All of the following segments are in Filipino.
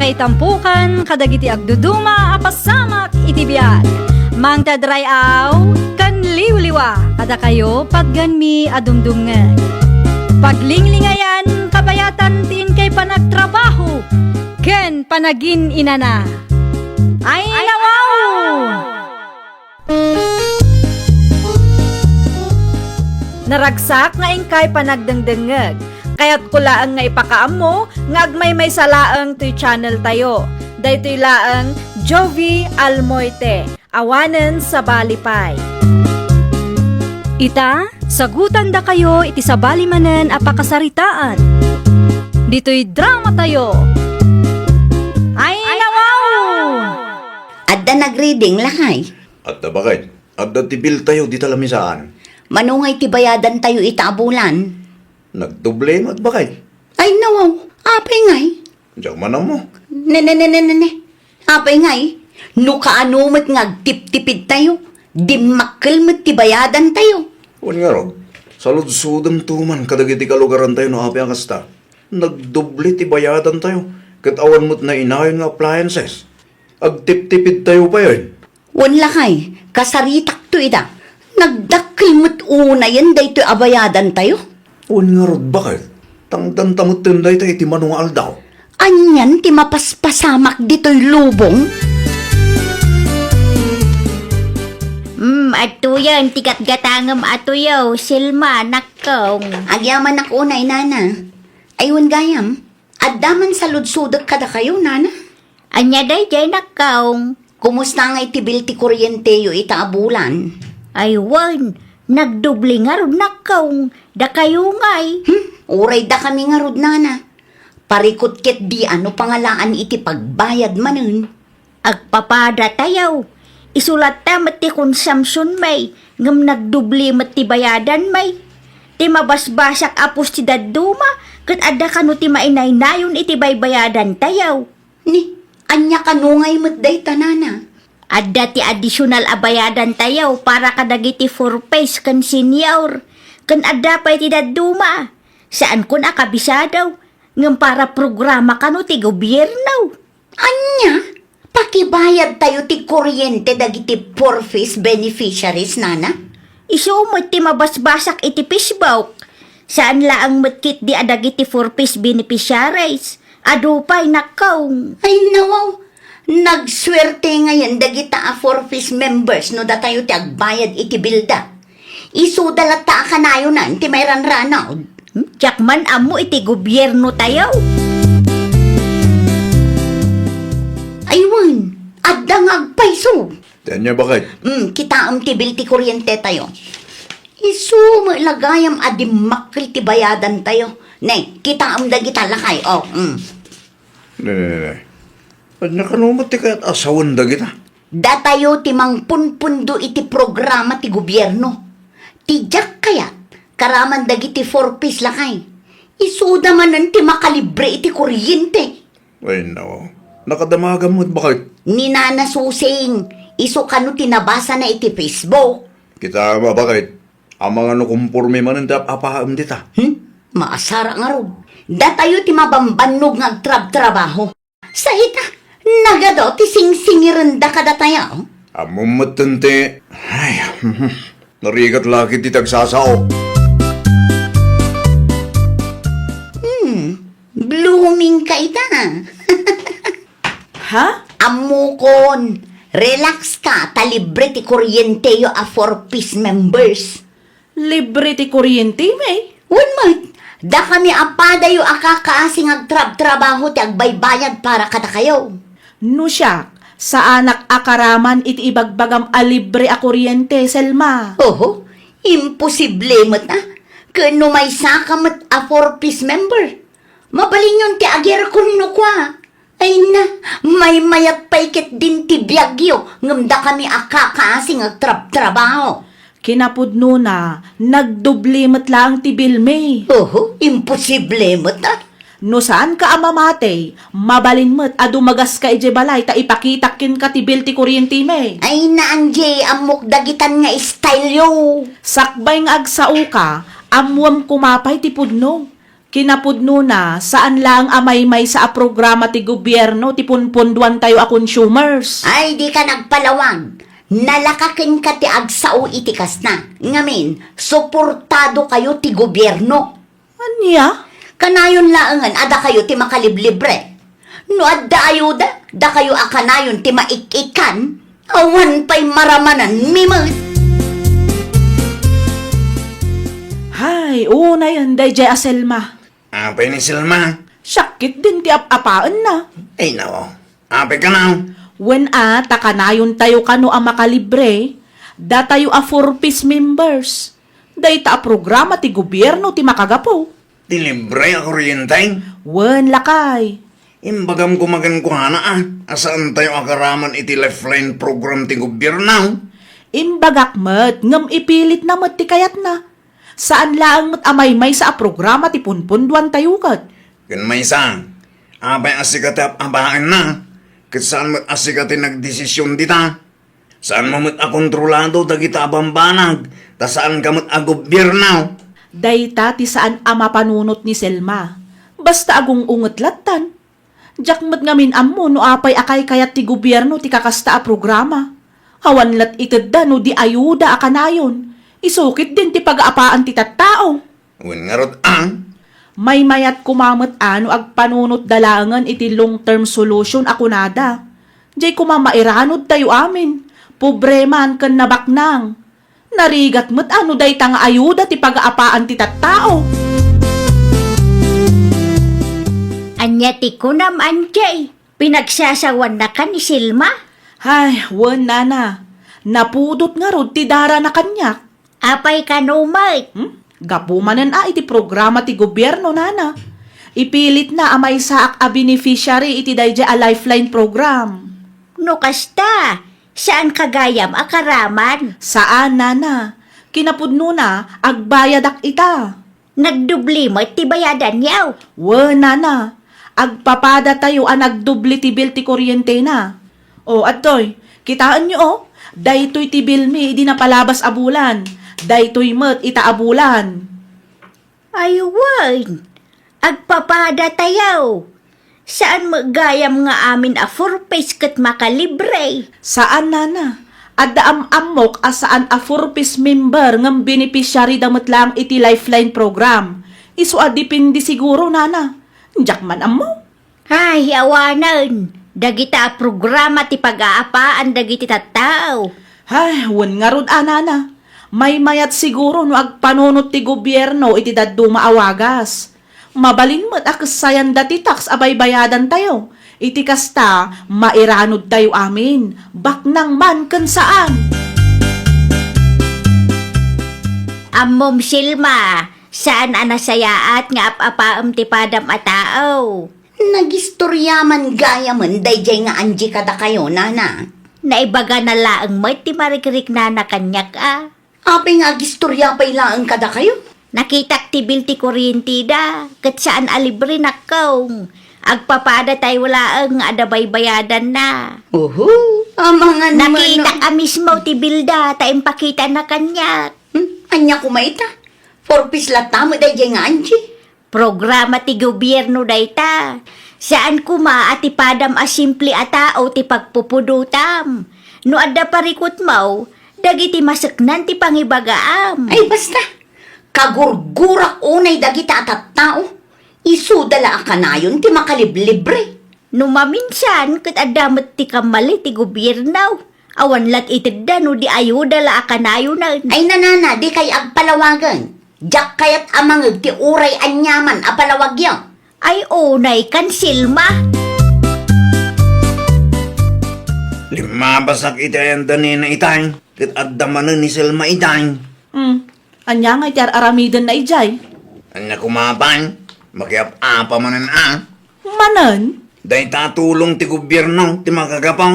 kay tampukan kadagiti agduduma apasamak iti biag. Mang tadrayaw kan liwliwa kada kayo padganmi adumdumngeg. Paglinglingayan kabayatan tin kay panagtrabaho ken panagin inana. Ay nawaw! Naragsak nga ingkay panagdengdengeg. Kaya't kulaang nga ipakaam mo, nga agmay salaang to'y channel tayo. Daytoy laang Jovi Almoite, awanen sa balipay. Ita, sagutan da kayo iti sa balimanen apakasaritaan. Dito'y drama tayo. Ay nawaw! Adda nag-reading lakay. At da bakit? At da tibil tayo di talamisaan. Manungay ti bayadan tayo itaabulan. Nagdoble at bakit? Ay nawaw, apay ngay. Diyak manam mo. Ne. Apay ngay. No kaano mat ngagtip-tipid tayo. Di makkel mat ti bayadan tayo. Huwag nga ro. Saludsudang tuman kadagiti kalugaran tayo no api ang kasta. Nagdoble ti bayadan tayo. Katawan mo't na inayon nga appliances. Agtip-tipid tayo pa yun. Wan lakay, kasaritak to ida. Nagdakkel mat una yan dayto abayadan tayo. Huwag nga ro, bakit? Tangdan tamot tinday tayo iti manungal daw. Anyan ti mapaspasamak dito'y lubong. Atuyaw, tigat-gatangam atuyaw, silma, nakong. Agyaman ako unay, nana. Ayun gayam, addaman sa ludsudak kada kayo, nana. Anya day, jay nakong. Kumusta nga itibil ti kuryente yo itaabulan? Aywan, nagdubli nga ron nakong. Da kayo ngay. Uray da kami nga rod, nana. Parikot ket di ano pangalaan iti pagbayad manen. Agpapada tayaw. Isulat ta mati consumption may. Ngam nagdubli mati bayadan may. Ti mabasbasak apos ti daduma. Kat ada kanu ti mainay-nayon iti baybayadan tayaw. Ni, anya kanungay mat day tanana. Ada ti additional abayadan tayaw para kadagiti for face kan senior. Kan ada pa iti daduma. Saan kun akabisadaw? Ngam para programa kanu ti gobyerno. Anya? Pakibayad tayo ti kuryente dagiti for-face beneficiaries, nana? Isumot ti mabasbasak iti Facebook. Saan laang matkit di adagiti for-face beneficiaries? Adupay nakaw. Ay nawaw, nagswerte ngayon dagita a for-face members no da tayo ti agbayad iti bilda. Isudalata ka na yun ti mayran ranaw. Jakman amo iti gobyerno tayo. Aywan, adda ngagpayso. Tanya bakit? Kita am tibil ti kuryente tayo. Isu lagayam adi makil ti bayadan tayo. Nay, kita am dagita lakay. Ne. At nakanumot ti kaya't asawan da kita. Da tayo ti mangpunpundo iti programa ti gobyerno. Tijak kayat, karaman dagiti 4-piece lakay. Isuda manan ti makalibre iti kuryente. Ay no, nakadamagan mo't bakit? Ni Nana Susing, iso kanu tinabasa na iti Facebook. Kita ba bakit? Ang mga nukumpurme man ang apaham dita. Maasara nga ro. Da tayo ti mabambanog nga agtrab-trabaho. Sa ita, nagado ti sing-singiran da kada tayo. Amumatante. Ay, narigat laki ti tagsasao. Blooming ka ita. Ha? Amukon, relax ka, talibre ti kuryente yo a 4-piece members. Libre ti kuryente, may? Wan mat, da kami apada yo akakaasing agtrab-trabaho ti agbaybayad para kada kayo. No siya, sa anak akaraman iti ibagbagam a libre a kuryente, Selma. Oho, imposible mat na. Kano may sakamat a 4-piece member. Mabalin yun ti agyer kuno kwa. Ay na, may mayat paiket din ti biyagyo. Ngamda kami akakaasing agtrab-trabaho. Kinapudno na, nagdubli matlang ti bilme. Oho, imposible mat na. No saan ka amamate, mabalin mo't adumagas ka ije balay ta ipakitakin ka ti bil ti kuryente me. Ay na anje, amok dagitan nga style yo. Sakbay nga agsao ka, amwam kumapay ti pudno. Kinapudno na saan lang amay-may sa programa ti gobyerno ti punpunduan tayo a consumers. Ay, di ka nagpalawag. Nalakakin ka ti agsao itikas na. Ngamin, suportado kayo ti gobyerno. Anya? Kanayon laangan, ada kayo ti makaliblibre. No adda ayuda, da kayo akanayon ti maikikan. Awan pa'y maramanan, mimot. Hay, una yan, dayjay aselma. Apay ni Selma. Syakit din ti apaan na. Ay nako, apay ka na. When takanayon tayo kano ang makalibre, da tayo a 4-piece members. Day ta a programa ti gobyerno ti makagapo. Tilibre ako kuryente. Wen lakay. Imbagam kumagan ko hana Asaan tayo akaraman iti lifeline program ti gobyerno? Imbagak met, ngam ipilit na met ti kayat na. Saan laang met amay-may sa a programa ti punpunduan tayo kat. Kun may sang, apay asikati abaan na. Kat saan mo asikati nagdesisyon dita? Saan mo mo't akontrolado dagita abambanag? Ta saan ka mo't agobyerno? Dayta ti saan ama panunot ni Selma. Basta agong ungetlatan. Jak met ngamin ammo no apay akay kayat ti gobyerno ti kakasta a programa. Hawan lat itedda no di ayuda akanayon. Isukit din ti pag-aapaan ti tattao. Wen nga rod May mayat kumamat ano ag panunot dalangan iti long-term solution ako nada. Diyay kumamairanod tayo amin. Pobreman kan nabaknang. Narigat met ano day tanga ayuda ti pag-aapaan ti tattao. Anya ti kunam anjay, pinagsasawan na ka ni Silma? Hay, wan nana. Napudot nga rod ti dara na kanyak. Apay ka no, mate. Gapumanan iti programa ti gobyerno nana. Ipilit na amay saak a beneficiary iti dayjay a lifeline program. No kasta, saan kagayam akaraman? Saan nana? Kinapudno na agbayadak ita. Nagdubli mo ti bayadan yaw. Wan nana. Agpapada tayo ang nagdubli ti bill ti kuryente na. O adtoy, kitaan nyo daytoy ti bill mi di napalabas abulan. Daytoy met ita abulan. Aywan, agpapada tayaw. Saan magayam nga amin a 4-piece kat makalibre? Saan nana? Adda amok asaan a 4-piece member ngam beneficiary damat lang iti lifeline program. Isu adipindi siguro nana. Jakman ammo. Ay, awanan. Dagita a programa ti pag-aapaan dagiti tattao. Ay, wan nga rod anana. May mayat siguro no agpanunot ti gobyerno iti daddo maawagas. Mabalin mo't akasayan dati tax abay bayadan tayo. Iti kasta, mairanod tayo amin. Baknang man kan saan. Ammom Silma, saan anasayaat nga apapaam ti padam a tao? Nagistoryaman gayaman dayjay nga anji kada kayo, nana. Naibaga na laang may ti marikrik na nakanyak Ape nga gistorya pa'y laang kada kayo? Nakitak ti bil ti kuryente da, kat saan alibre nakong. Agpapada tayo laang nga adabay bayadan na. Mga nakita ka mismo ti bilda, tayo pakita na kanyak. Anya kumaita? 4-piece latamo dayjay nga anji. Programa ti gobyerno dayta. Saan kuma ati padam a simple a tao ti pagpupudutam. No adda parikot mo, dagiti masaknan ti pangibagaam. Ay basta, kagurgurak unay dagita at tao. Isudala akanayon ti makaliblibre. No maminsan, kat adamat ti kamali ti gobyerno. Awan lat itidda no di ayuda la akanayon na. Ay nanana, di kay agpalawagan. Diyak kayat amangag ti uray anyaman apalawagyaw. Ay unay kan Silma. Limabasak itayan na itay. Kat addamanan ni Selma itay. Anya nga iti aramidan na ijay. Anya kumapay. Makiap-apa manan Manan? Day tatulong ti gobyerno ti makagapaw.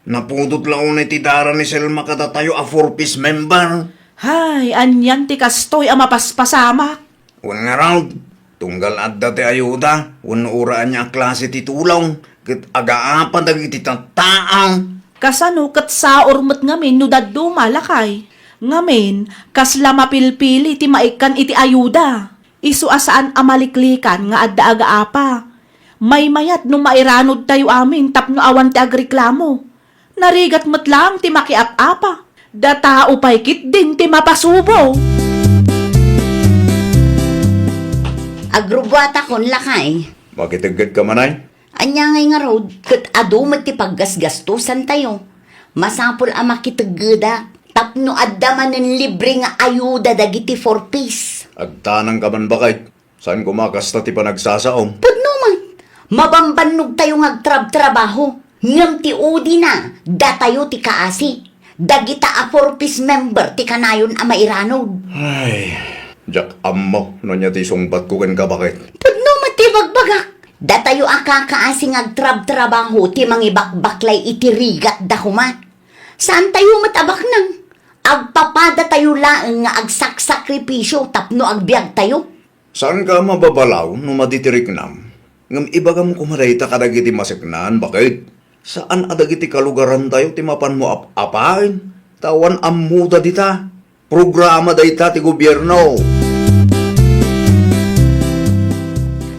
Napudot launay ti dara ni Selma kada tayo a 4-piece member. Hay, anyan ti kastoy ang mapaspasamak. Wan nga raw, tunggal adda ti ayuda, wan uraan niya klase ti tulong, kat agaapa dagiti tattaaw. Kasano kat sa urmat ngamin no daddo malakay. Ngamin, kasla mapilpili ti maikan iti ayuda. Isu asaan amaliklikan nga adda aga apa. May mayat no mairanod tayo amin tapno awan ti agreklamo. Narigat mo't lang ti makiap-apa. Datao pa'y kit din ti mapasubo. Agrubwata kon lakay. Makitagad ka manay? Anya ngay nga road, kat adumat ti paggasgastusan tayo. Masapol ang makitagada. Tapno adda man ng libre nga ayuda dagiti for peace. Agtanang ka man bakit? Saan kumakasta ti panagsasaom? Pudno man, mabambanog tayo ngagtrab-trabaho. Ngam ti udi na, datayo ti kaasi. Dagita a for peace member ti kanayon a mairanod. Ay, Jack ammo, no niya ti sungbat ko ka bakit? Pudno man ti bagbagak. Datayo a kakaasi ngagtrab-trabaho ti mangibakbaklay iti rigat da kuma. Saan tayo matabak nang? Agpapada tayo laeng nga agsaksakripisyo tapno agbiag tayo. Saan ka mababalaw no maditirik nam? Ngam ibagam kumarayta kadagiti masiknan, bakit? Saan adagiti kalugaran tayo ti mapan mo apain? Tawan amuda dita. Programa dayta ti gobyerno.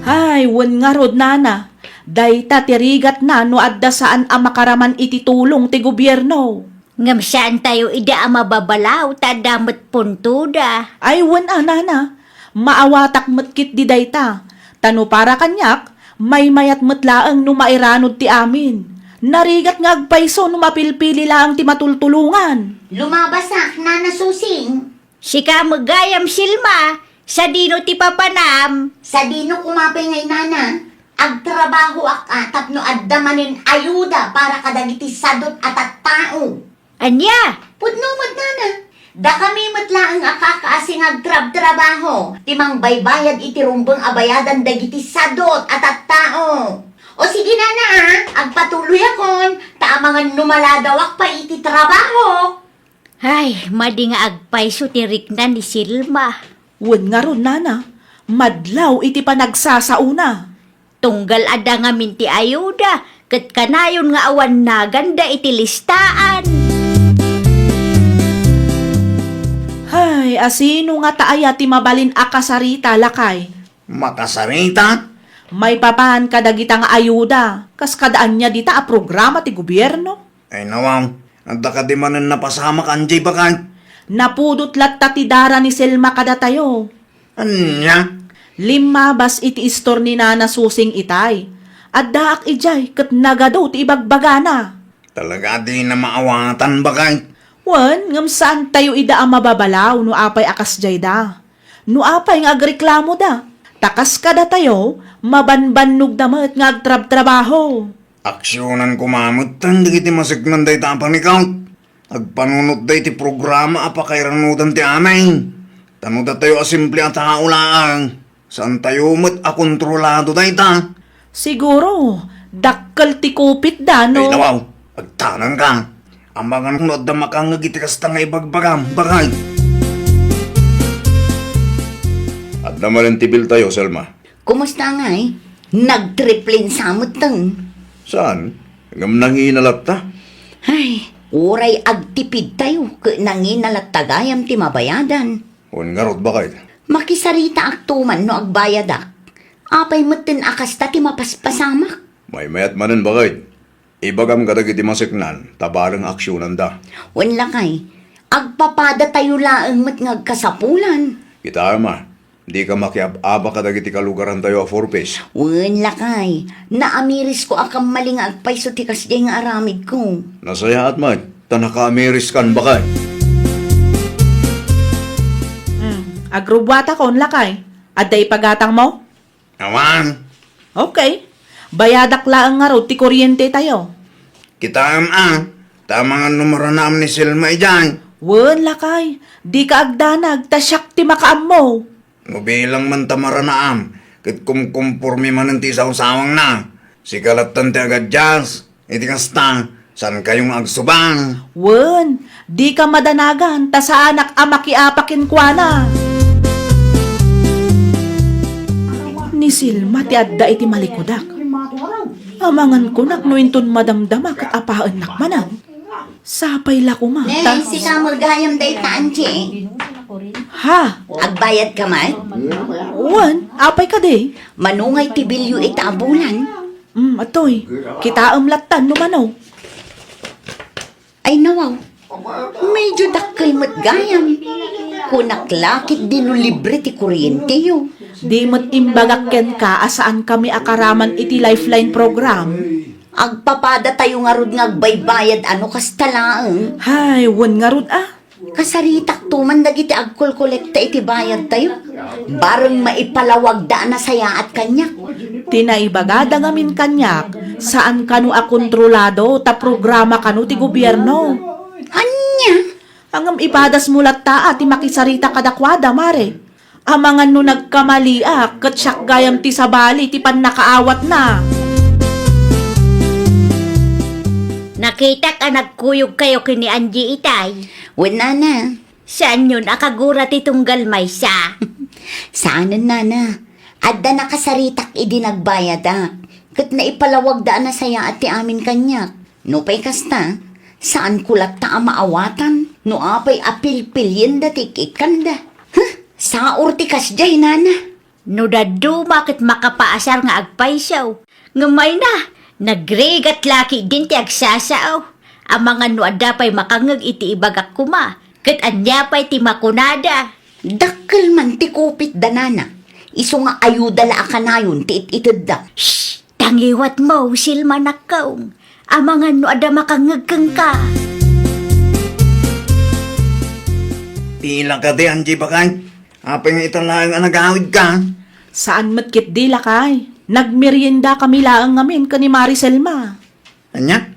Hay, wen nga rod nana. Dayta tirigat na no adda saan ang makaraman iti tulong ti gobyerno. Ngam saan tayo ida a mababalaw tadamot puntuda. Ay, wen nana. Maawatak matkit di dayta. Tano para kanyak, may mayat matlaang no mairanod ti amin. Narigat nga agpaiso no mapilpili lang ti matultulungan. Lumabasak na nasusing. Sika magayam silma. Sa dino ti papanam. Sa dino kumapay ngay nana. Agtrabaho ak atap no adda manin ayuda para kadagiti sadot at tao. Anya? Pudno mat nana. Da kami matlaang akakaasing agtrab-trabaho. Timang baybayad iti rumbang abayadan dagiti sadot at tao. O sige nana agpatuloy akon. Taamangan numaladawak pa iti trabaho. Ay, madi nga agpaiso ti rikna ni Silma. Wen nga ron nana. Madlaw iti panagsasauna. Tunggal ada nga minti ayuda. Kat kanayon nga awan na ganda iti listaan. Hay, asino nga taaya ti mabalin akasarita lakay. Makasarita? May papan kadagita nga ayuda. Kas kadaan niya dita a programa ti gobyerno. Ay nawang, adda ka di manan napasama kanjay bakit? Napudot latta ti dara ni Selma kada tayo. Anya? Limabas iti istor ni Nana Susing itay. At daak ijay kat nagado ti ibagbagana. Talaga di na maawatan bakit? Wan, ngam saan tayo ida ang mababalaw no apay akas jay da. No apay nga agreklamo da. Takas kada tayo, mabanbannog damat nga agtrab-trabaho. Aksyonan kumamot tan di kiti masiknan day tapang ikaw. Agpanunot day ti programa apa kay ranudan ti amin. Tanuda tayo asimple at tao lang. Saan tayo mat akontrolado day ta? Siguro, dakkel ti kupit da no. Ay nawaw, agtanang ka. Ambangan kung adda makang nagitikas ta nga ibagbagam, bakay. At naman tibil tayo, Selma. Kumusta nga eh? Nagtriplin samot tang. Saan? Ngam nanginalat ta? Ay, uray agtipid tayo. Nanginalat tagayam ti mabayadan. Un nga rod bakay. Makisarita aktuman no agbayadak. Apay matin akas ta ti mapaspasamak. May mayat manan bakay. Ibagam kadag iti masiknan, tabarang aksyonan da. Wanla kay, agpapada tayo laang mat ngagkasapulan. Kita ama, di ka makiab-aba kadag iti kalugaran tayo a forpes. Wanla kay, naamiris ko akam maling agpaiso ti kasday nga aramid ko. Nasaya at mat, tanaka-ameris kan bakay. Agrubwata kon lakay. Adda ipagatang mo? Awan, Okay. Bayadak laang nga ro ti kuryente tayo. kita tamang numero naam ni Selma ijan. Wen lakay, di ka agdanag, tasyak ti makaam mo. Mabilang man tamara naam, kit kumkumpurmi man ti sawsawang na. Si kalatan ti agad jazz, iti kasta, saan kayong agsubang? Wen, di ka madanagan, ta sa anak amakiapakin kwa na. Ni Silma ti adda iti malikudak. Amangan ko naknuinton madamdama kat apaan nakmanan. Sapay la kumata. Si ka magayam day taanchi. Ha? Agbayad ka man? Wan, apay ka di. Manungay ti bilyo itabulan. Atoy, kita latan numanaw. Ay nawaw, medyo dakkel mat gayam. Kunaklakit din libre ti kuryente yo. Di mo't imbagakken ka asaan kami akaraman iti lifeline program. Agpapada tayo nga rod nga agbaybayad ano kastalaang. Hay, wan nga rod ah. Kasaritak tuman dagiti agkolkolekta iti bayad tayo. Bareng maipalawag da na saya at kanya. Tinaibagada ngamin kanyak, saan kanu akontrolado ta programa kanu ti gobyerno. Anya? Angam ipadas mulat ta ti makisarita kadakwada mare. Amangan no nagkamali ket syak gayam ti sabali ti pannakaawat na. Nakita ka nagkuyog kayo kini Angie itay. Wala na. Saan yun akagurat itong galmaysa? Saanan nana? Adda nakasaritak idi nagbayad Kat naipalawag da na saya at ti amin kanyak. No pay kasta, saan kulat ta maawatan? No apay apil-pilyen da ti kikanda. Sa urti kasjay nana. No dadu makit makapaasar nga agpaysaw. Ngamay na, nagregat laki din ti agsasaw. Ang mga no adapay makangag iti ibagak kuma. Kat anyapay ti makunada. Dakkel man ti kupit da nana. Iso nga ayuda la akanayon ti ititid da. Shh! Tangiwat mo, silma nakaw. Ang mga no ada makangag kang ka. Tila ka di, Angie Bakay. Apay nga italang ang nagawid ka. Saan matkit di lakay? Nagmerienda kami laang ngamin kani Maricel ma. Anya?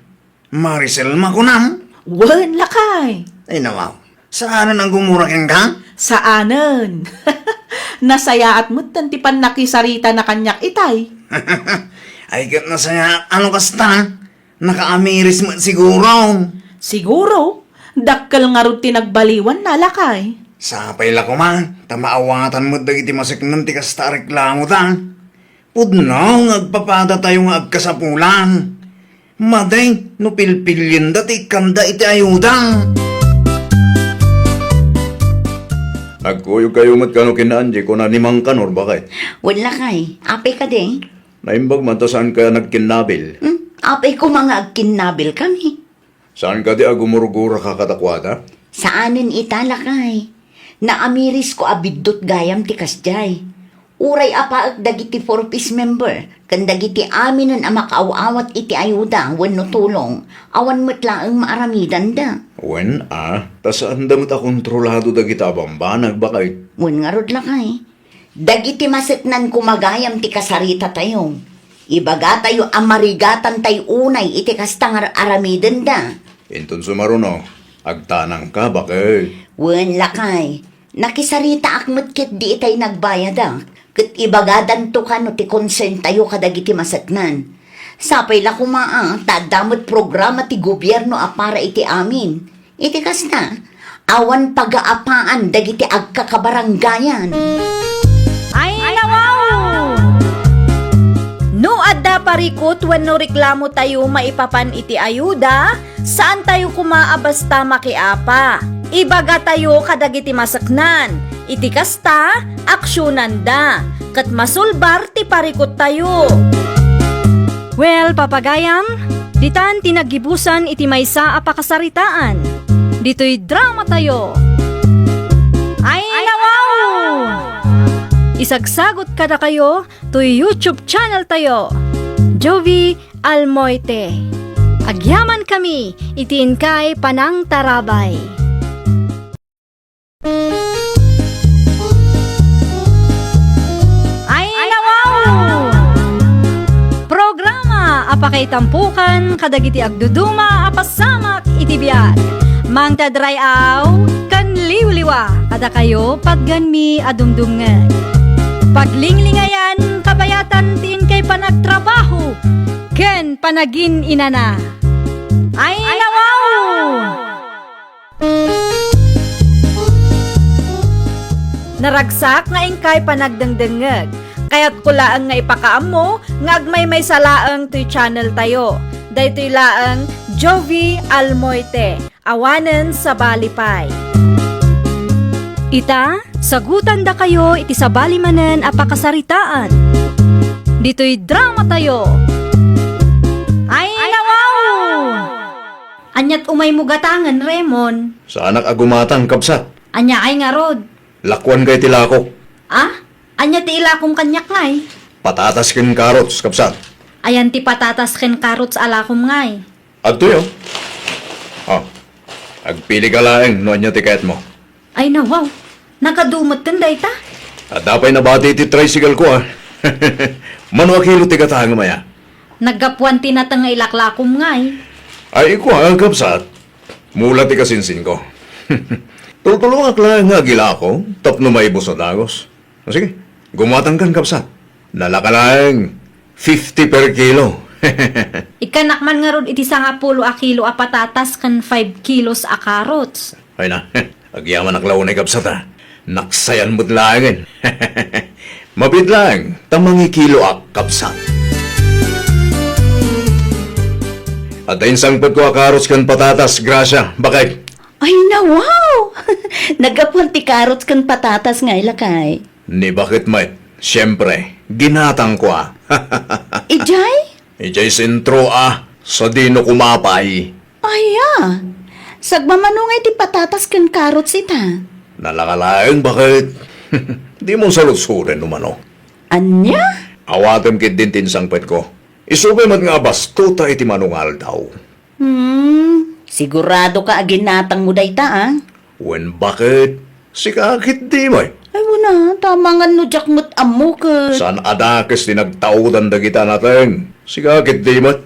Maricel, makunam. Wan lakay. Ay nawaw, saan ang gumurakin ka? Saanan? Nasaya at mutan ti nakisarita na kanyak itay. Ay kat na saya, ano kasta? Nakaamiris mo siguro. Siguro, dakkel nga rin tinagbaliwan na lakay. Sapay la ko man, tamaawatan mo dagiti masiknan ti kasta reklamo ta. Pudnaw, agpapada tayo nga agkasapulan. Maday, no pilpilyin dati kanda iti ayuda. Nagkuyog kayo mat kano kina Angie ko na nimang kanor bakit? Wala kay, apay ka de. Naimbag man ta saan ka nagkinabil? Apay ko mga agkinabil kami. Saan ka di agumurugura ka katakwada? Saanin itala kay. Naamiris ko abidot gayam ti kasjay. Uray apa dagiti 4-piece member. Kan dagiti aminan ang makaawawat iti ayuda wenno tulong. Awan matlaang maaramidan da. Wen tas andamot a kontrolado dagita bambanag bakit? Wen nga rod lakay. Dagiti masetnan kumagayam ti kasarita tayo. Ibaga tayo amarigatan tayo unay iti kastang aramidan da. Inton sumaruno, agtanang ka bakit? Wen lakay. Nakisarita akmet kit di itay nagbayad Kat ibagadan to ka no ti consent tayo kadagiti masatnan. Sapay la kumaa, tadamot programa ti gobyerno para iti amin. Iti kasta, awan pagaapaan dagiti agkakabaranggayan. Ay, nawaw! No adda parikot wenno reklamo tayo maipapan iti ayuda, saan tayo kumaabasta makiapa? Ibaga tayo kadagiti masaknan. Iti kasta, aksyonan da. Kat masulbar ti parikot tayo. Well, papagayam, ditan tinagibusan iti maysa a pakasaritaan. Dito'y drama tayo. Ay, nawaw! Isagsagot kada kayo to YouTube channel tayo. Jovi Almoite. Agyaman kami, itiin kay Panang Tarabay. Apakaitampukan kadagiti agduduma apasamak iti biag. Mang tadrayaw kan liwliwa kada kayo pagganmi adumdumngan. Paglinglingayan kabayatan tin kay panagtrabaho ken panagin inana. Ay nawaw! Naragsak nga ingkay panagdengdengeg. Kaya't kulaang nga ipakaam mo, nga agmay may salaang to'y channel tayo. Dahito'y laang Jovi Almoite, awanen sa Balipay. Ita, sagutan da kayo iti sabali manen a pakasaritaan. Dito'y drama tayo. Ay, nawaw! Anyat umay mo gatangan, Raymond. Sa anak agumatang kapsat. Anya ay nga rod. Lakwan kay tilako. Ah? Anya ti ilakom kanyak ngay. Patatas kin karots kapsat. Ayan ti patatas ken karots alakom ngay. Adto yo. Oh. Agpili ka laeng no anya tiket mo. Ay nawaw. Nakadumot kan day ta. At dapay na bati ti tricycle ko ah. Mano kilo ti katang maya. Naggapuan ti natang nga ilaklakom ngay. Ay ko ang kapsat. Mula ti kasinsin ko. Tultulong lang nga gila ko. Tapno maibos sa dagos. O sige, gumatang kan kapsat. Nalakalang 50 per kilo. Ikanak man nga rod iti 10 a kilo a patatas kan 5 kilos a karots. Ay na, agyaman ang launay kapsat ah. Naksayan mo't langin. Mabid lang, tamangi kilo ak kapsat. At ayun sangpot ko akaros kan patatas, grasya. Bakit? Ay, wow! Nagapuan ti karots kan patatas nga ilakay. Ni bakit may? Siyempre, ginatang ko ah. Ijay? Ijay sentro ah, sa dino kumapay. Ay, sagmamanungay ti patatas kan karots ita. Nalakalaeng bakit? Di mo salusurin umano. Anya? Awatem kit din tinsangpet ko. Isubay mat nga bastuta iti manungal daw. Sigurado ka aginatang mo day ta, Wen bakit? Sikakit di mo Ay, wala. Tama nga no, Jack mo't amo ka. Saan adakes tinagtaudan da kita natin? Sikakit di mo?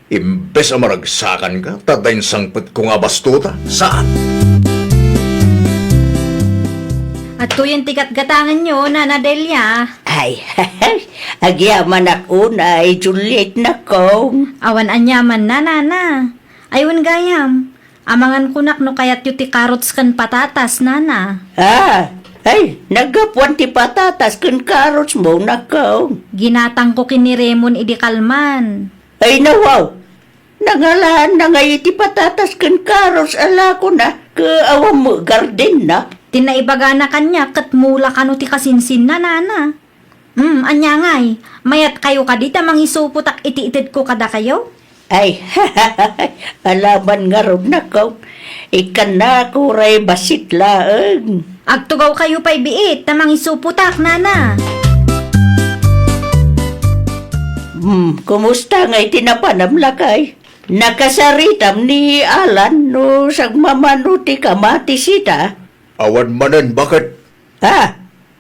Imbes ang maragsakan ka, tatayin sangpet ko nga bastuta. Saan? At to yung tikat gatangan nyo, Nana Delia. Ay, agyaman ako na ay Juliet na kong. Awan anyaman na, Nana. Ayun gayam. Amangan kunak no kayat yu ti karots kan patatas, Nana. Ay, nagapuan ti patatas kan karots mo na kong. Ginatang ko kini Raymond idi kalman. Ay, nawaw. Nangalaan na ngay ti patatas kan karots ala ko na. Kaawam mo garden na. Tinaibaga na kanya kat mula kano ti kasinsin na, Nana. Anya ngay. Mayat kayo kadita mangisuputak iti-itid ko kada kayo. Ay, alaman nga ron na ko. Ikan na ko ray basit laeng. Agtugaw kayo pa'y biit na mangisuputak, Nana. Kumusta nga'y tinapanam lakay? Nakasaritam ni Alan no sagmamano ti kamatis ita. Awan manan, bakit? Ay,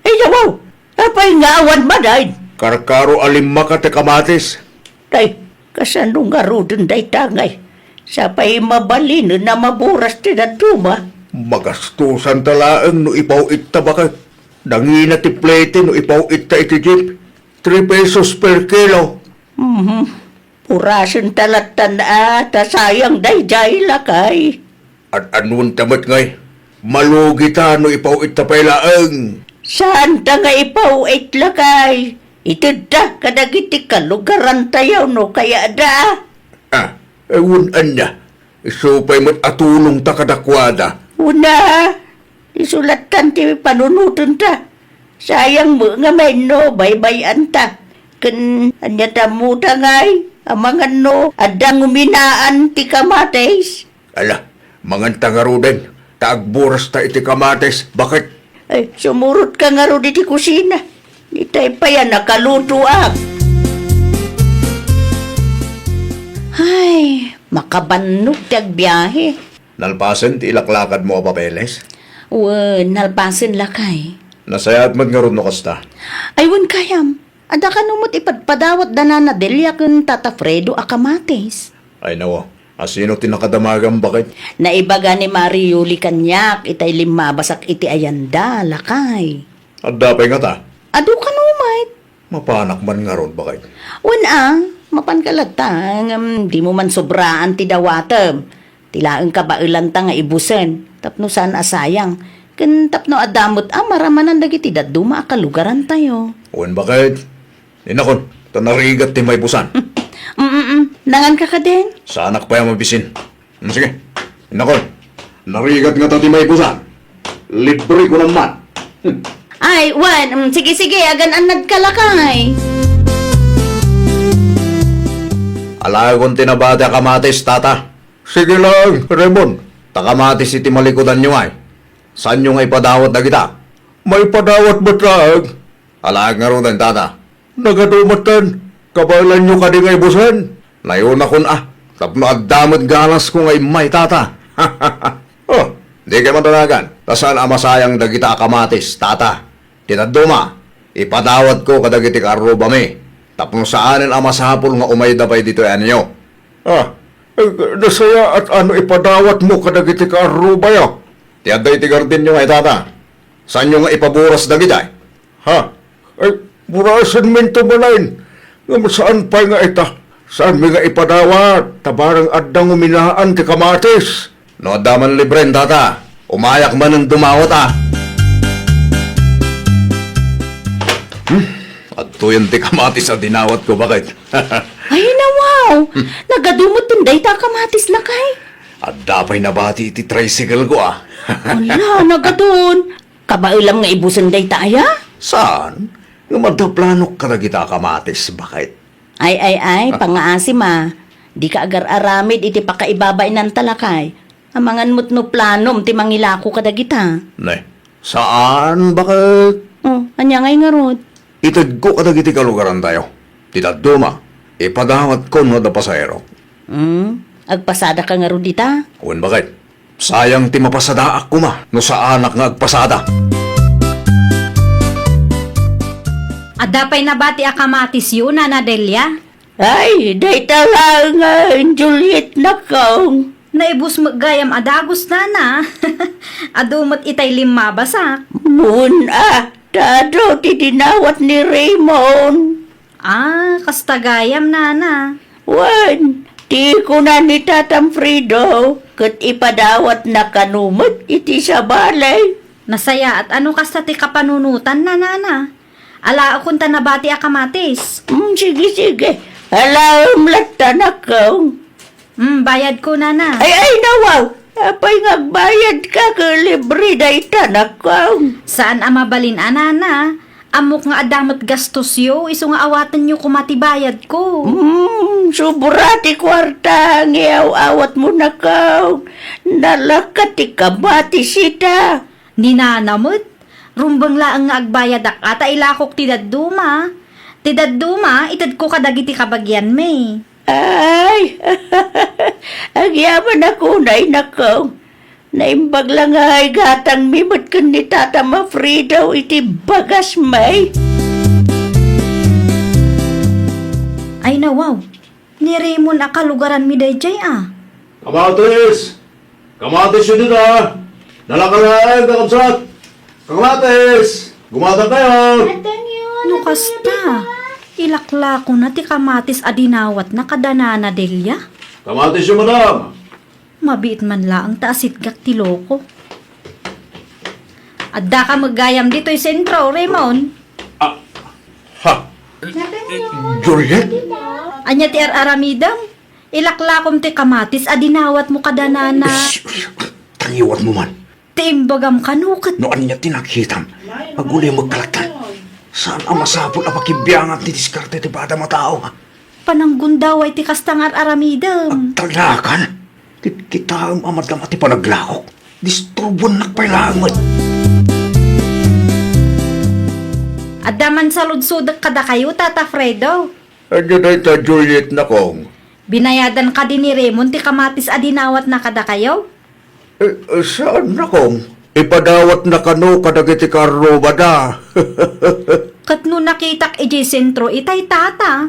yawaw! Apay nga awan maday. Karkaro alimma ka te kamatis. Tay, kasanong nga rodon day tangay. Sapay mabalin na maburas ti natuma. Magastusan talaang no ipaw ita bakit? Dangina ti plete no ipaw ita iti jeep. 3 pesos per kilo. Purasan talatan sayang day jay lakay. At anun tamat ngay? Malugi ta no ipaw ita pailaang. Saan ta nga ipaw lakay? Itid ta kadagiti kalugaran tayaw no kaya da. Ewan anya. Isupay mo't atulong ta kadakwada. Una, isulatan ti panunutan ta. Sayang mo nga may no, baybayan ta. Kan anya ta mo ta ngay, amangan no, adang uminaan ti kamates. Ala, mangan tangaruden. Taagburas ta iti kamates. Bakit? Ay, sumurot ka nga ro di ti kusina. Itay pa yan nakaluto ak. Ay, makabannog ti agbiyahe. Nalpasen ti ilaklakad mo a papeles? Nalpasin lakay. Nasayat man nga ron no kasta. Aywan kayam. Ada ka numot ipadpadawat danana Delia kun Tata Fredo a kamates. Ay nawa, asino tinakadamagang bakit? Naibaga ni Mariuli kanyak itay limabasak iti ayanda lakay. At dapay nga ta, Ado ka numay. mapanak man nga ron bakit? Mapankalatang di mo man sobraan ti dawatem. Tilaeng ka bailan ta nga ibusen. Tapno saan asayang. Ken tapno adamot maramanan dagiti daduma akalugaran tayo. Uwan bakit? Inakon, tanarigat ti may busan. Nangan ka ka din? Sa anak pa yung mabisin. Sige, inakon, narigat nga ta ti may busan. libre ko naman. Ay, Wan, sige, agan anad kalakay. Alay kong tinabada kamatis, tata. Sige lang, Raymond. Takamatis iti malikodan nyo ay. Saan nyo nga ipadawat na kita? May padawat ba taag? Alay nga rin, tata. Nagadumatan. Kabalan nyo ka di nga ibusan. Layon akon Tapno agdamot galas ko ngay may tata. Oh, di kayo matanagan. Tasan amasayang dagita kamatis, tata. Tinaduma, ipadawat ko kadagiti karubami. Tapno saanin amasapol nga umay dabay dito yan nyo. Nasaya at ano ipadawat mo kadagiti karubay yo. Tiyaday ti gardin nyo ngay tata. Saan nyo nga ipaburas dagitay? Ay, burasan minto malain. Saan pa nga ita? Saan mi nga ipadawat? Tabarang addang uminaan ti kamatis. No, daman libren, tata. Umayak man ang dumawat, At tuyan ti kamatis ang dinawat ko, bakit? Ay, wow! Nagadumot tinday ta kamatis na kay. At dapay nabati iti tricycle ko, Wala, nagadun. Kabailam nga ibusan day taaya? Saan? Nga madaplanok ka na kita kamatis, bakit? Ay, pangaasim Di ka agar aramid iti pakaibabay ng talakay. Amangan mo't no planom ti mangilako kadagita. Ne, saan, bakit? Oh, anya ngay nga rod. Itad ko kadagiti kalugaran tayo. Titaduma, ipadawat ko no da pasahero. Agpasada ka nga rod dita. Uwan bakit? Sayang ti mapasada ako no sa anak nga agpasada. At dapay nabati a kamatis yun, Nana Delia. Ay, day lang Juliet na kong. Naibus magayam adagos, Nana. Adumot itay lima basak. Tado ti dinawat ni Raymond. Kastagayam, Nana. Wan, ti ko na ni Tatam Frido, kat ipadawat na kanumot iti sa balay. Nasaya at ano kasta ti kapanunutan na, Nana. Ala akong tanabati a kamatis. Sige. Alam lata na kong. Bayad ko, Nana. Ay, nawaw. Apay ngagbayad ka ka libre day tanak kong. Saan amabalin, Nana? Amok nga adamot gastos yo, iso nga awatan nyo kumatibayad ko. Suburati kwarta, ngayaw-awat mo na kong. Nalakati ka bati sita. Ninanamot, rumbang laang nga agbayad ata ilakok tidaduma. Tidaduma, itad ko kadagiti kabagyan me. Ay, agyaman ako na kong. Naimbag lang ay gatang mimot kan ni Tata Mafrido iti bagas may. Ay na wow, ni Raymond akalugaran mi dayjay Kamatis! Kamatis yun dito, Nalakalaan, kakamsat! Kamatis! Gumata kayo! No kasta, ilakla ko na ti kamatis adinawat na kadanana Delia. Kamatis yun, madam! Mabiit man laang taasit gak ti loko. Adda ka maggayam dito'y sentro, Raymond. Juliet? Anya ti aramidam, ilaklakom ti kamatis adinawat mo kadanana. Tangiwat mo man. Tiimbagam kanukat. Noan niya tinakitam. Paguli magkalatan. Saan ang masapol ang pakibyangat ni diskarte ti bata matao, Pananggundaway ti kastangar aramidam. Agtalakan. Kita ang amadam at ipanaglakok. Distrubon nagpailangan. Adaman sa ludsudak kada kayo, Tata Fredo. Andiyan na ita, Juliet na kong. Binayadan ka din ni Raymond ti kamatis adinawat na kada kayo. Saan na kong? Ipadawat na kano kadagiti karubada. Kat no nakitak iji sentro itay tata.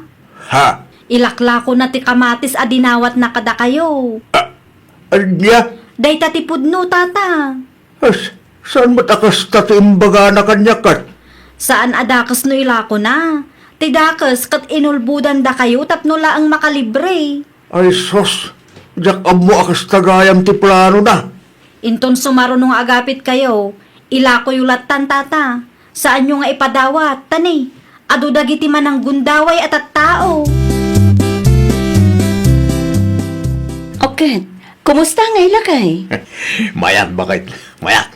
Ha? Ilakla ko na ti kamatis adinawat na kada kayo. Anya? Day tatipud no, Tata. Saan matakas tatimbaga na kanyakat? Saan adakas no ilako na? Tidakas kat inulbudan da kayo tapno laang makalibre. Ay sos, jak mo akas tagayam ti plano na. Inton sumaro nung agapit kayo, ilako yulatan, Tata. Saan nyo nga ipadawat, tani? Adu dagiti man ang gundaway at tao. Okay, kumusta nga ilakay? Mayat bakit? Mayat.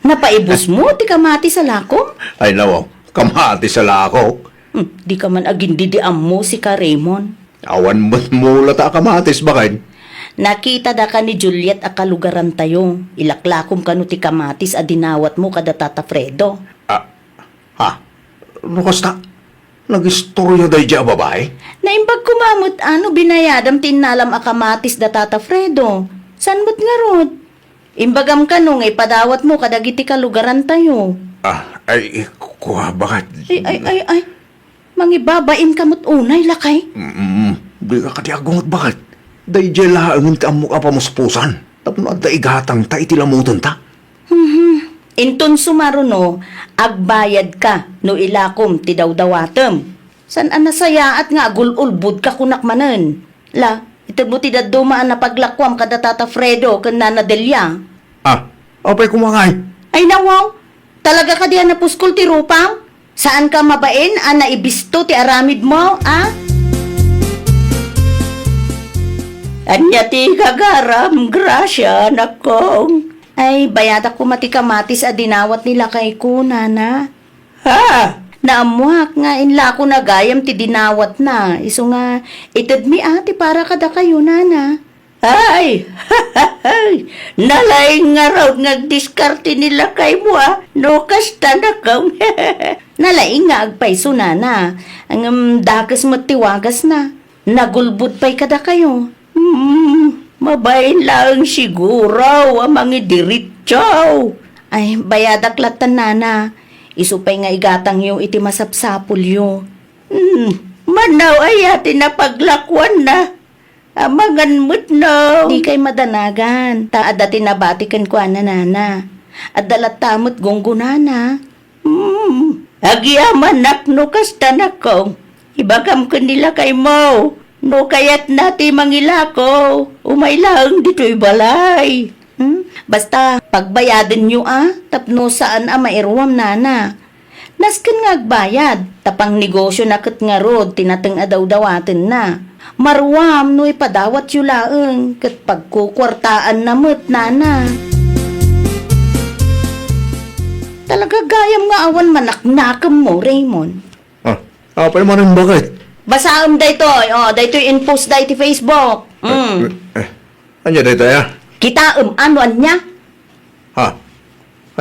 Napaibos mo, ti kamatis sa lakom? Ay nawaw, kamati sa lako. Di ka man agin didiam mo si ka Raymond. Awan mo't mula ta kamatis bakit? Nakita da ka ni Juliet a kalugaran tayo. Ilaklakom ka no ti kamatis a dinawat mo kada Tata Fredo. Ha? Lukas ta? Nag-istorya dahi dya babae? Naimbag kumamot ano binayadam tinalam a kamatis da Tata Fredo. San mo't nga rod? Imbagam ka nung ipadawat mo kadagiti kalugaran tayo. Ay, kuha bakit? Ay. Mangibabain ka mo't unay lakay. Di ka katiagungot bakit? Dahi dya laangon ka mo ka pamuspusan. Tapno at daigatang ta itilamutan ta. Inton sumaro no, agbayad ka no ilakom ti dawdawatem. San anasaya at nga agululbud ka kunak manen. La, itad mo ti dadumaan na paglakwam kada Tata Fredo ken Nana Delia. Apay kumangay. Ay nawaw, talaga ka diyan na puskol ti rupang? Saan ka mabain ana ibisto ti aramid mo, Anya ti kagaram, grasya, nakong. Ay, bayada ko mati kamatis a dinawat nila kay ko, Nana. Ha? Naamuhak nga inla ko nagayam ti dinawat na. Iso nga, itad mi ati para kada kayo, Nana. Ay, nalaing nga raw ngagdiskarte nila kay mo no kasta na kang. Nalaing nga agpaiso, Nana. Ang dagas matiwagas na. Nagulbud pa'y kada kayo. Mabayin lang siguro ang mga diritsaw. Ay, bayadak latan, Nana. Isupay nga igatang yung iti masapsapul yo. Manaw ay ati na paglakwan na. Amangan mo't no. Di kay madanagan. Taad ati nabatikan ko, Nana. At dalat tamot gunggunana. Agyaman nakno kasta na ko. Ibagam ko nila kay mo. No kayat nati mangilako, umaylang dito'y balay. Basta pagbayadan nyo tapno saan mairuam, Nana. Nasken nga agbayad, tapang negosyo na kat nga rod, tinateng adaw-dawaten na. Maruam no ipadawat yu laeng, kat pagkukwartaan na mo't, Nana. Talaga gayam nga awan manaknakam mo, Raymond. Apay mo rin bakit? Basaam daytoy, daytoy in-post day ti Facebook. Anya dahi tayo? Kita ano anya? Ha?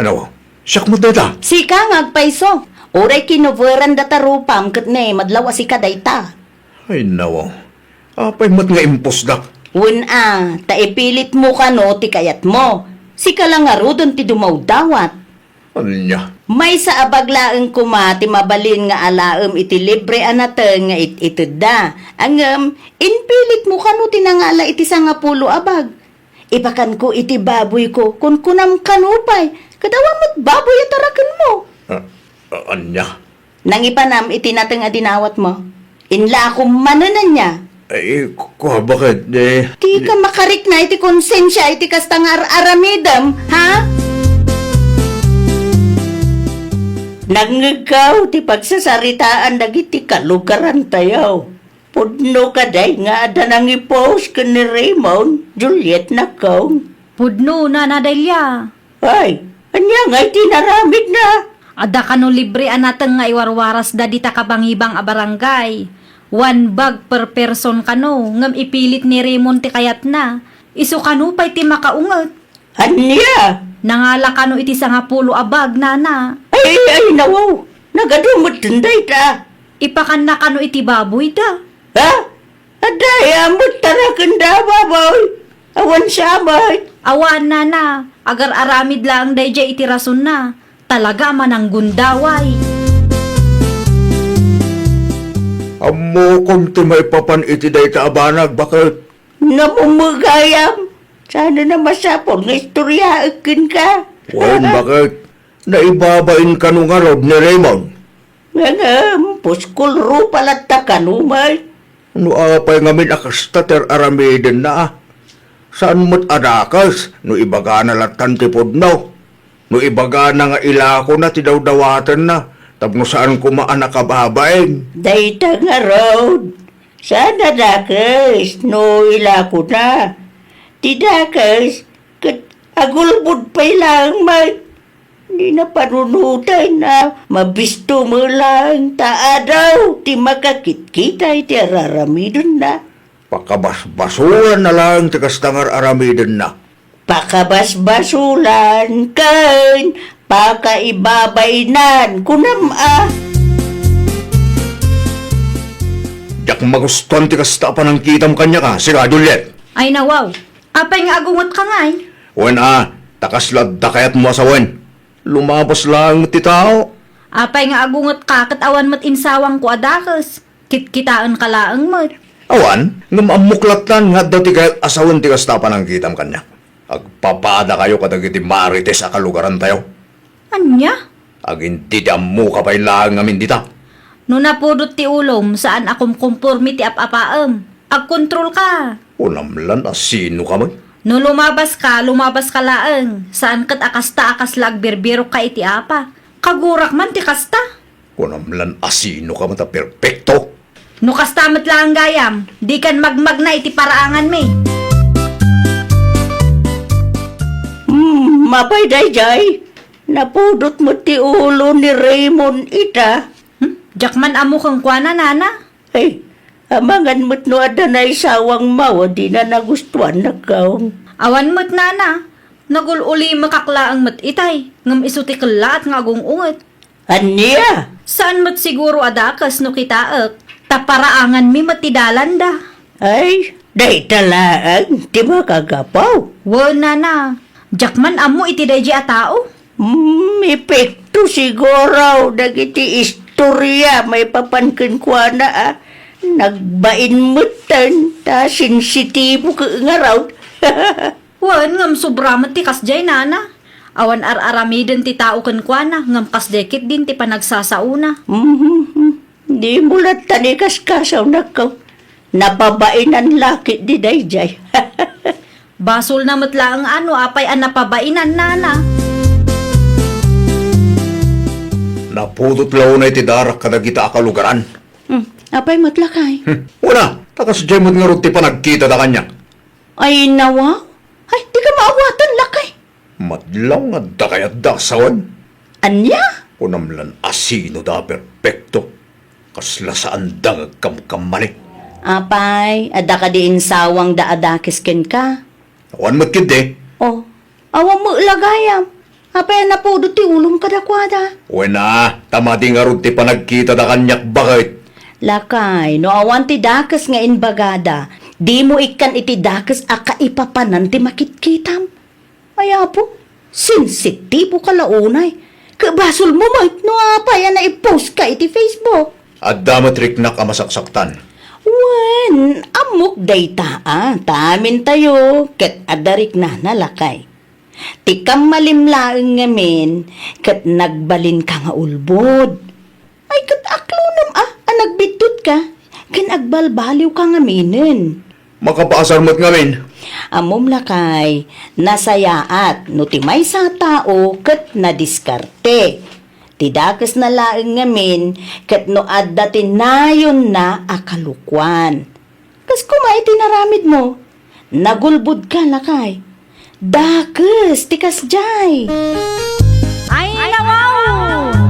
Ano? Siyak mo dahi ta? Sika ngagpaiso. Oray kinuveran data rupam kat ne madlawa sika dayta. Ay nawaw. Apay mo't nga impusdak. Taipilit mo ka no ti kayat mo. Sika lang nga rodon ti dumaw dawat. Anya? May sa abaglaeng kumati mabalin nga alaem iti libre anateng nga itida. Ang inpilit mo kanu tinangala iti 10 abag. Ibakan ko iti baboy ko kun kunam kanupay. Kadawang mo't baboy atarakan mo. Anya? Nang ipanam iti nateng adinawat mo. Inla akong mananan niya. Ay, kuha bakit? Di ka makarik na iti konsensya iti kastang aramidam, ha? Nangagaw ti pagsasaritaan dagiti kalugaran tayo. Pudno ka day nga ada nang i-post ka ni Raymond, Juliet na kong. Pudno na Delia. Ay, anya nga'y tinaramid na. Ada ka no libre anateng nga iwarwaras da di takabangibang a barangay. 1 bag per person kano, ngam ipilit ni Raymond ti kayat na. Isu kano pa'y ti makaungot. Anya? Nangala kano iti 10 abag, Nana. Ay, nawaw. Nagadumot tinday ta. Ipakan na kano iti baboy da. Ha? Aday, amot tarakan da, baboy. Awan sabay. Awan, Nana. Agar aramid lang day jay iti rason na. Talaga man ang gundaway. Amo kung ti may papan iti day kaabanag, bakit? Namumugayam. Sana na masapon nga istorya akin ka. Wan, bakit? Naibabain ka nung arod ni Raymond. Nga puskol ro palat ta kanumay. No apay ngamin akasta ter aramiden na. Saan mo't adakas? No ibaga na latan ti pudno. No ibaga na nga ilako na ti dawdawatan na. Tapno saan kumaan nakababain. Dayta nga road. Sana dakas, no ilako na. Ti dakas, kat agulbud pa'y lang may. Di na panunutan na mabisto mo lang taadaw. Di makakit-kita iti araramidon na. Pakabas-basuran na lang ti kastangar aramiden na. Pakabasbasulan kan pakaibabaynan kunam Yak magustuhan ti kasta pa ng kitam kanya ka, sigado ulit. Ay nawaw, apay nga agungot ka ngay. Wen takaslad da kayat mo asawen. Lumabas lang ti tao. Apay nga agungot ka kat awan mat insawang ko adakas. Kitkitaan ka laang mat. Awan, ngam amuklatan nga daw ti kayat asawen ti kasta pa ng kitam kanya. Agpapada kayo kadagiti marites sa kalugaran tayo. Anya? Agin ti damu ka pa'y lang ngamin dita. No napudot ti ulom saan akom kumpurmi ti apapaam. Agkontrol ka. Unamlan sino ka man? No lumabas ka laang. Saan kat akasta akas lagbirbiro ka iti apa. Kagurak man ti kasta. Unamlan sino ka man ta perpekto. No kastamat lang gayam, di kan magmag na iti paraangan me. mapay dayjay. Napudot mo ti ulo ni Raymond ita. Jakman amo kang kuana nana. Ay, amangan mo't no adanay sawang mawa di na nagustuhan na kaong. Awan mo't nana. Nagululi makaklaang mat itay. Ngam isuti kalat nga agungungot. Anya? Saan mat siguro adakas no kitaak? Taparaangan mi matidalan da. Ay, day talaan. Di ba kagapaw? Wo nana. Jakman amo iti dayji a tao. Epekto siguro. Dagiti istorya may papankin kwa na Nagbain mutan. Ta sensitibo ka nga raw. Wan ngam sobra mat ti kasjay nana. Awan ar-aramiden ti tao ken kuana ngam kasdekit din ti panagsasauna. Di mo lang tanikas kasaw na ka. Napabainan laki di dayjay. Basol na matla ang ano apay an napabainan nana. Napudot law na iti darak kadagita akalugaran. Apay matlakay. Una, takas jemot nga ruti pa nagkita da kanya. Ay nawa? Ay, di ka maawatan lakay. Madlaw nga da kayat da sawan. Anya? Unamlan asino da perpekto. Kasla saan da ngagkamkamali. Apay, ada ka diin sawang daadakis ken ka. Awan mo't kid Oh, awa mo lagayam. Apay napudo ti ulong kadakwada. Wena, tamati nga ruti pa nagkita da kanyak bakit. Lakay, no awan ti dakas nga inbagada, di mo ikan iti dakas a kaipapanan ti makitkitam. Ay apo, sensitibo ka launay. Kabasol mo mait no apay na i-post ka iti Facebook. At damatrik na kamasaksaktan. Wen, amok dayta tamin tayo, ket adarik na nalakay. Tikam malimlaeng ngamin, ket nagbalin ka nga ulbod. Ay, ket aklunam nagbitot ka, ken agbalbaliw ka ngaminin. Makapaasar mo't ngamin. Amom lakay, nasayaat, no ti may sa tao, ket nadiskarte. Tidakas na laeng ngamin, ket no adda tinayon na akalukwan. Kas kumay tinaramid mo, nagulbud ka lakay. Dakas, tikas jay. Ay nawaw!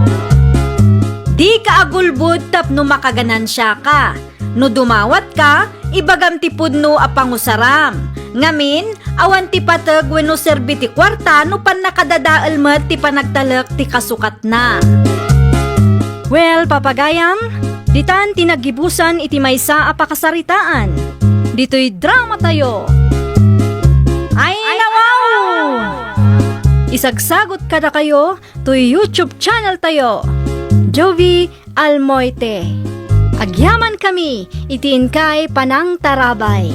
Di ka agulbud tapno makaganansya ka. No dumawat ka, ibagam ti pudno a pangusaram. Ngamin, awan ti patag wenno serbi ti kwarta no pan nakadadaal met ti panagtalek ti kasukat na. Well, papagayam, ditan tinagibusan iti maysa a pakasaritaan. Dito'y drama tayo. Ay nawaw! Isagsagot kada kayo to YouTube channel tayo. Jovi Almoite. Agyaman kami, itiin kay Panang Tarabay.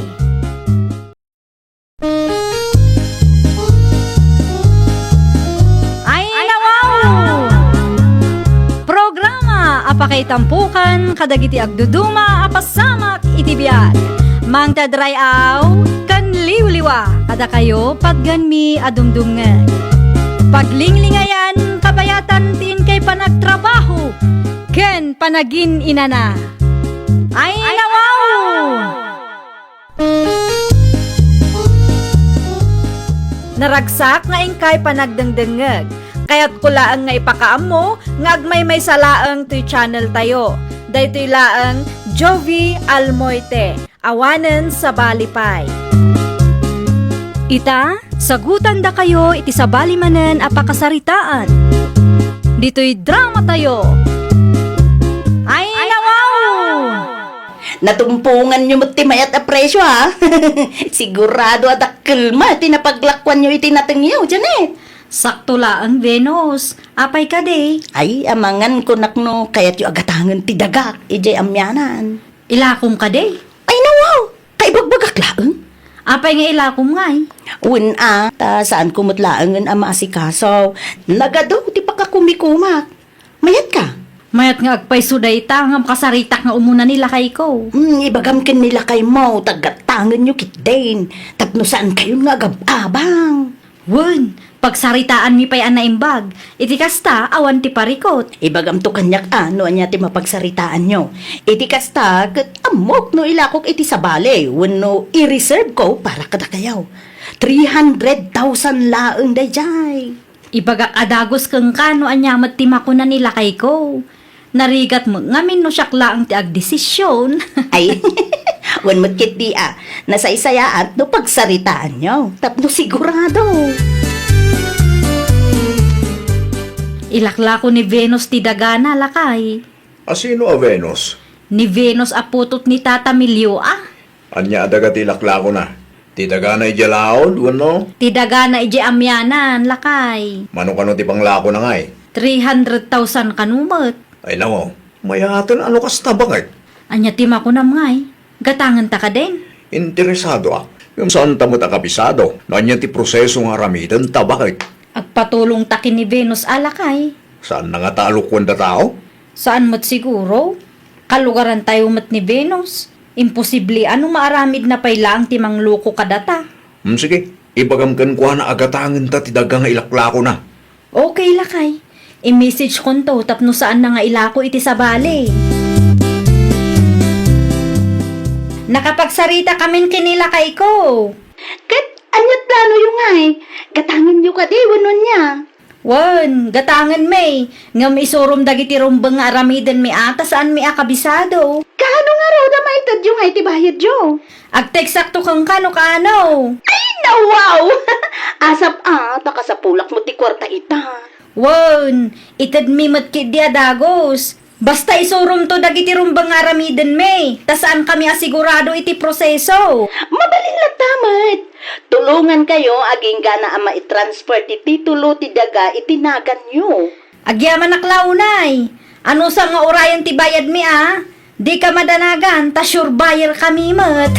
Ay nawaw! Programa apakay tampukan kadagiti agduduma apasamak itibiyat. Mang tadrayaw kan liwliwa kada kayo pagganmi adumdumngan. Paglinglingayan kabayatan tin kay panagtrabaho ken panagin inana. Ay nawaw! Naragsak nga ingkay panagdengdengeg Kaya't kulaang nga ipakaammo nga agmay may salaang to'y channel tayo. Daytoy laang Jovi Almoite, awanen sa balipay. Ita, sagutan da kayo iti sabali manen a pakasaritaan. Dito'y drama tayo. Ay nawaw! Natumpungan nyo mo't timayat a presyo, ha? Sigurado adakkel ma, tinapaglakwan nyo itinatengyaw, Janet. Sakto laang Venus. Apay ka de. Ay, amangan ko nakno, kaya't yung agatangan tidagak, ijay amyanan. Ilakom ka de. Ay, nawaw! Kaibagbagak laang. Apay nga ilakom ngay. Ta saan kumutlaangan ang maasikaso. Nagado, di pa ka kumikumak. Mayat ka. Mayat nga agpay suday tangam kasaritak nga umuna nila kay ko. Ibagam kin nila kay mo, tagatangan nyo kitdain. Tapno saan kayo nga agabang. Wen, pagsaritaan mi pay ana imbag. Iti kasta awan ti parikot. Ibagam to kanyak ano anya ti mapagsaritaan nyo. Iti kasta, kat amok no ilakok iti sabale. Wano i-reserve ko para kada kayaw. 300,000 laang dayjay. Ibagak adagos keng kano anyamat ti makuna nila kay ko. Narigat mo ngamin no syakla ang ti agdesisyon. Ay, wan mo't kit di nasaysayaan no pagsaritaan nyo. Tapno sigurado. Ilakla ko ni Venus ti dagana lakay. Asino a Venus? Ni Venus aputot ni Tata Milyo Anya adaga tilakla ko na. Titaga na ijalaod, wano? Ti dagana iji amyanan lakay. Mano ti panglako na nga eh. 300,000 kanumet. Ay namo, mayatan ano kasta bakit? Anya ti makunam ngay. Gatangan ta ka din. Interesado Yung saan tamot akapisado, na anya ti proseso nga ramitan ta bakit? Agpatulong takin ni Venus alakay. Saan na nga talukwan da tao? Saan mo't siguro? Kalugaran tayo mo't ni Venus. Imposible ano maaramid na pailang timang loko kadata. Sige, ibagam kan kuha na agatangan ta ti dagang ilaklako na. Okay lakay. I-message ko to tapno saan na nga ilako iti sabali. Nakapagsarita kamin kinila kay ko. Kat, anyat plano yung ay. Gatangan nyo ka di, wano niya. Wan, gatangan may. Nga may isurum dagiti rumbang nga aramidan mi ata saan mi akabisado. Kaano nga raw na maitad yung ay tibayad yo? Agtek sakto kang kano. Ay, nawaw! Asap takasapulak mo ti kwarta ita. Wan, itad mi matkid di adagos. Basta isurum to dagiti rumbang nga aramidan may. Ta saan kami asigurado iti proseso. Mabalin lang tamat. Tulungan kayo aging gana ama i-transfer ti titulo ti daga itinagan nyo. Agyaman na klaunay. Ano sa nga orayan ti bayad mi Di ka madanagan, ta sure buyer kami mat.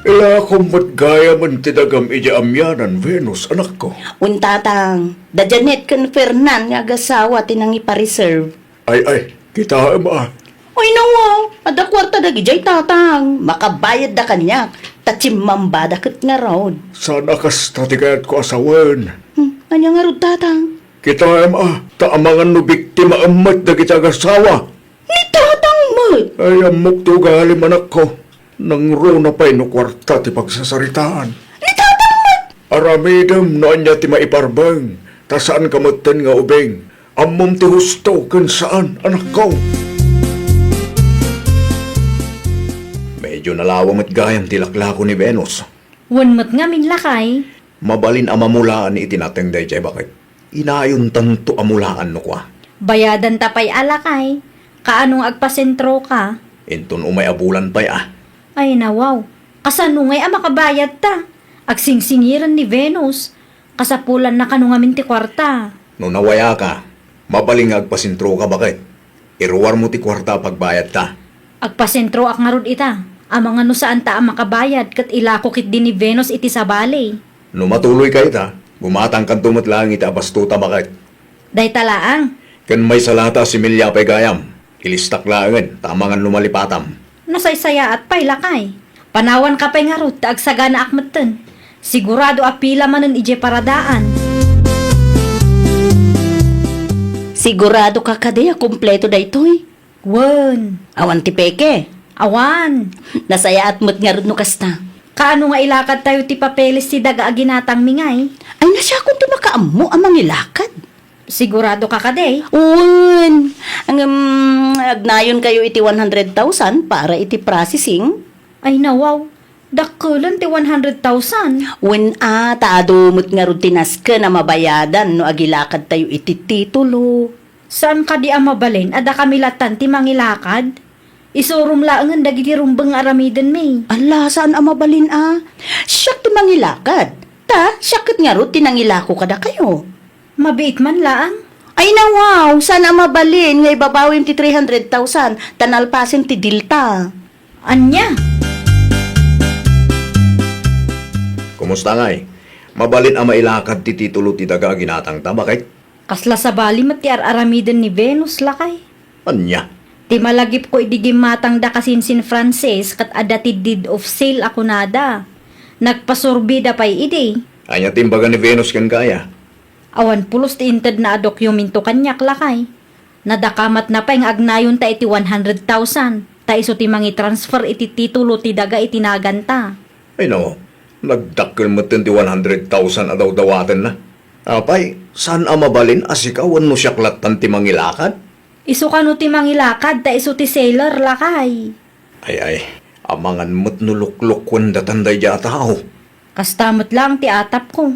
Ila kumbat gaya man ti dagam ija amyanan, Venus, anak ko. Untatang, da Janet kan Fernan nga agasawa tinang ipa-reserve. Ay, kita ma. Oy nawaw, ada kwarta da gijay tatang. Makabayad da kanya. Tatsimamba da kat nga raw. Sana kasta ti kayat ko asawan. Anya nga raw tatang. Kita ma, taamangan no biktima amat da kita agasawa. Ni tatang mo. Ay, amok to galim anak ko. Nang ro na pa'y no kwarta ti pagsasaritaan. Ni tatang mo. Aramidam no anya ti maiparbang. Ta saan kamutan nga ubeng. Amom ti husto kan saan, anak ko. Medyo nalawam at gayam ti laklako ni Venus. Wan mat nga min lakay. Mabalin amamulaan ni itinateng day jay bakit. Inayon tanto amulaan no kwa. Bayadan tapay alakay. Kaanong agpasentro ka? Inton umay abulan pa'y Ay nawaw. Kasano ngay makabayad ta? Agsingsingiran ni Venus. Kasapulan na kanu ngamin ti kwarta. No nawaya ka, mabaling agpasintro ka bakit? Iruwar mo ti kwarta pagbayad ta. Agpasentro ak nga rod ita. Amang ano saan ta ang makabayad kat ilako kit din ni Venus iti sabali. No matuloy ka ita, bumatang kan tumot lang ita bastuta bakit? Day talaang. Kan may salata si Milya pa'y gayam, ilistak langan, tamangan lumalipatam. Nasaysaya at pay lakay. Panawan ka pa'y nga rod ta agsagana akmatan. Sigurado apila manan ije paradaan. Sigurado ka kadeya kumpleto da itoy. Wan. Awan ti peke. Awan. Nasaya at mo't nga rin no kasta. Kaano nga ilakad tayo ti papeles ti daga aginatang mingay? Ay nasya kung makaammo ang mangilakad. Sigurado ka kaday? Un, ang agnayon kayo iti 100,000 para iti processing. Ay nawaw, dakkulan ti 100,000. When taadumot nga rutinas ka na mabayadan no agilakad tayo iti titulo. Saan ka di mabalin? Ada kami latan ti mangilakad? Isurum laangan dagiti rumbang aramiden mi. Ala, saan ang mabalin Siyak ti mangilakad. Siyak kat nga ro tinangilako kada kayo. Mabiit man laang. Ay na wow, saan ang mabalin nga ibabawin ti 300,000 tanalpasin ti Dilta. Anya? Kumusta ngay? Mabalin ang mailakad ti titulo ti daga ginatang ta, bakit? Kasla sa bali mat ti aramiden ni Venus lakay. Anya? Ti malagip ko idigim matang da kasinsin Frances kat ada ti deed of sale ako nada. Nagpasurbida pa'y idi. Anya timbaga ni Venus kan kaya. Awan pulos ti inted na dokumento kanyak lakay. Nadakamat na pa yung agnayon ta iti 100,000. Ta iso ti mangi transfer iti titulo ti daga iti naganta. Ay no, nagdakkel mo ti 100,000 adaw dawatan na. Apay, saan ang mabalin asikawan no siyaklatan ti mangilakad? Iso kano ti mangilakad ta iso ti sailor lakay. Ay, amangan mo't nuluklok wanda tanday ja tao. Kastamot lang ti atap ko.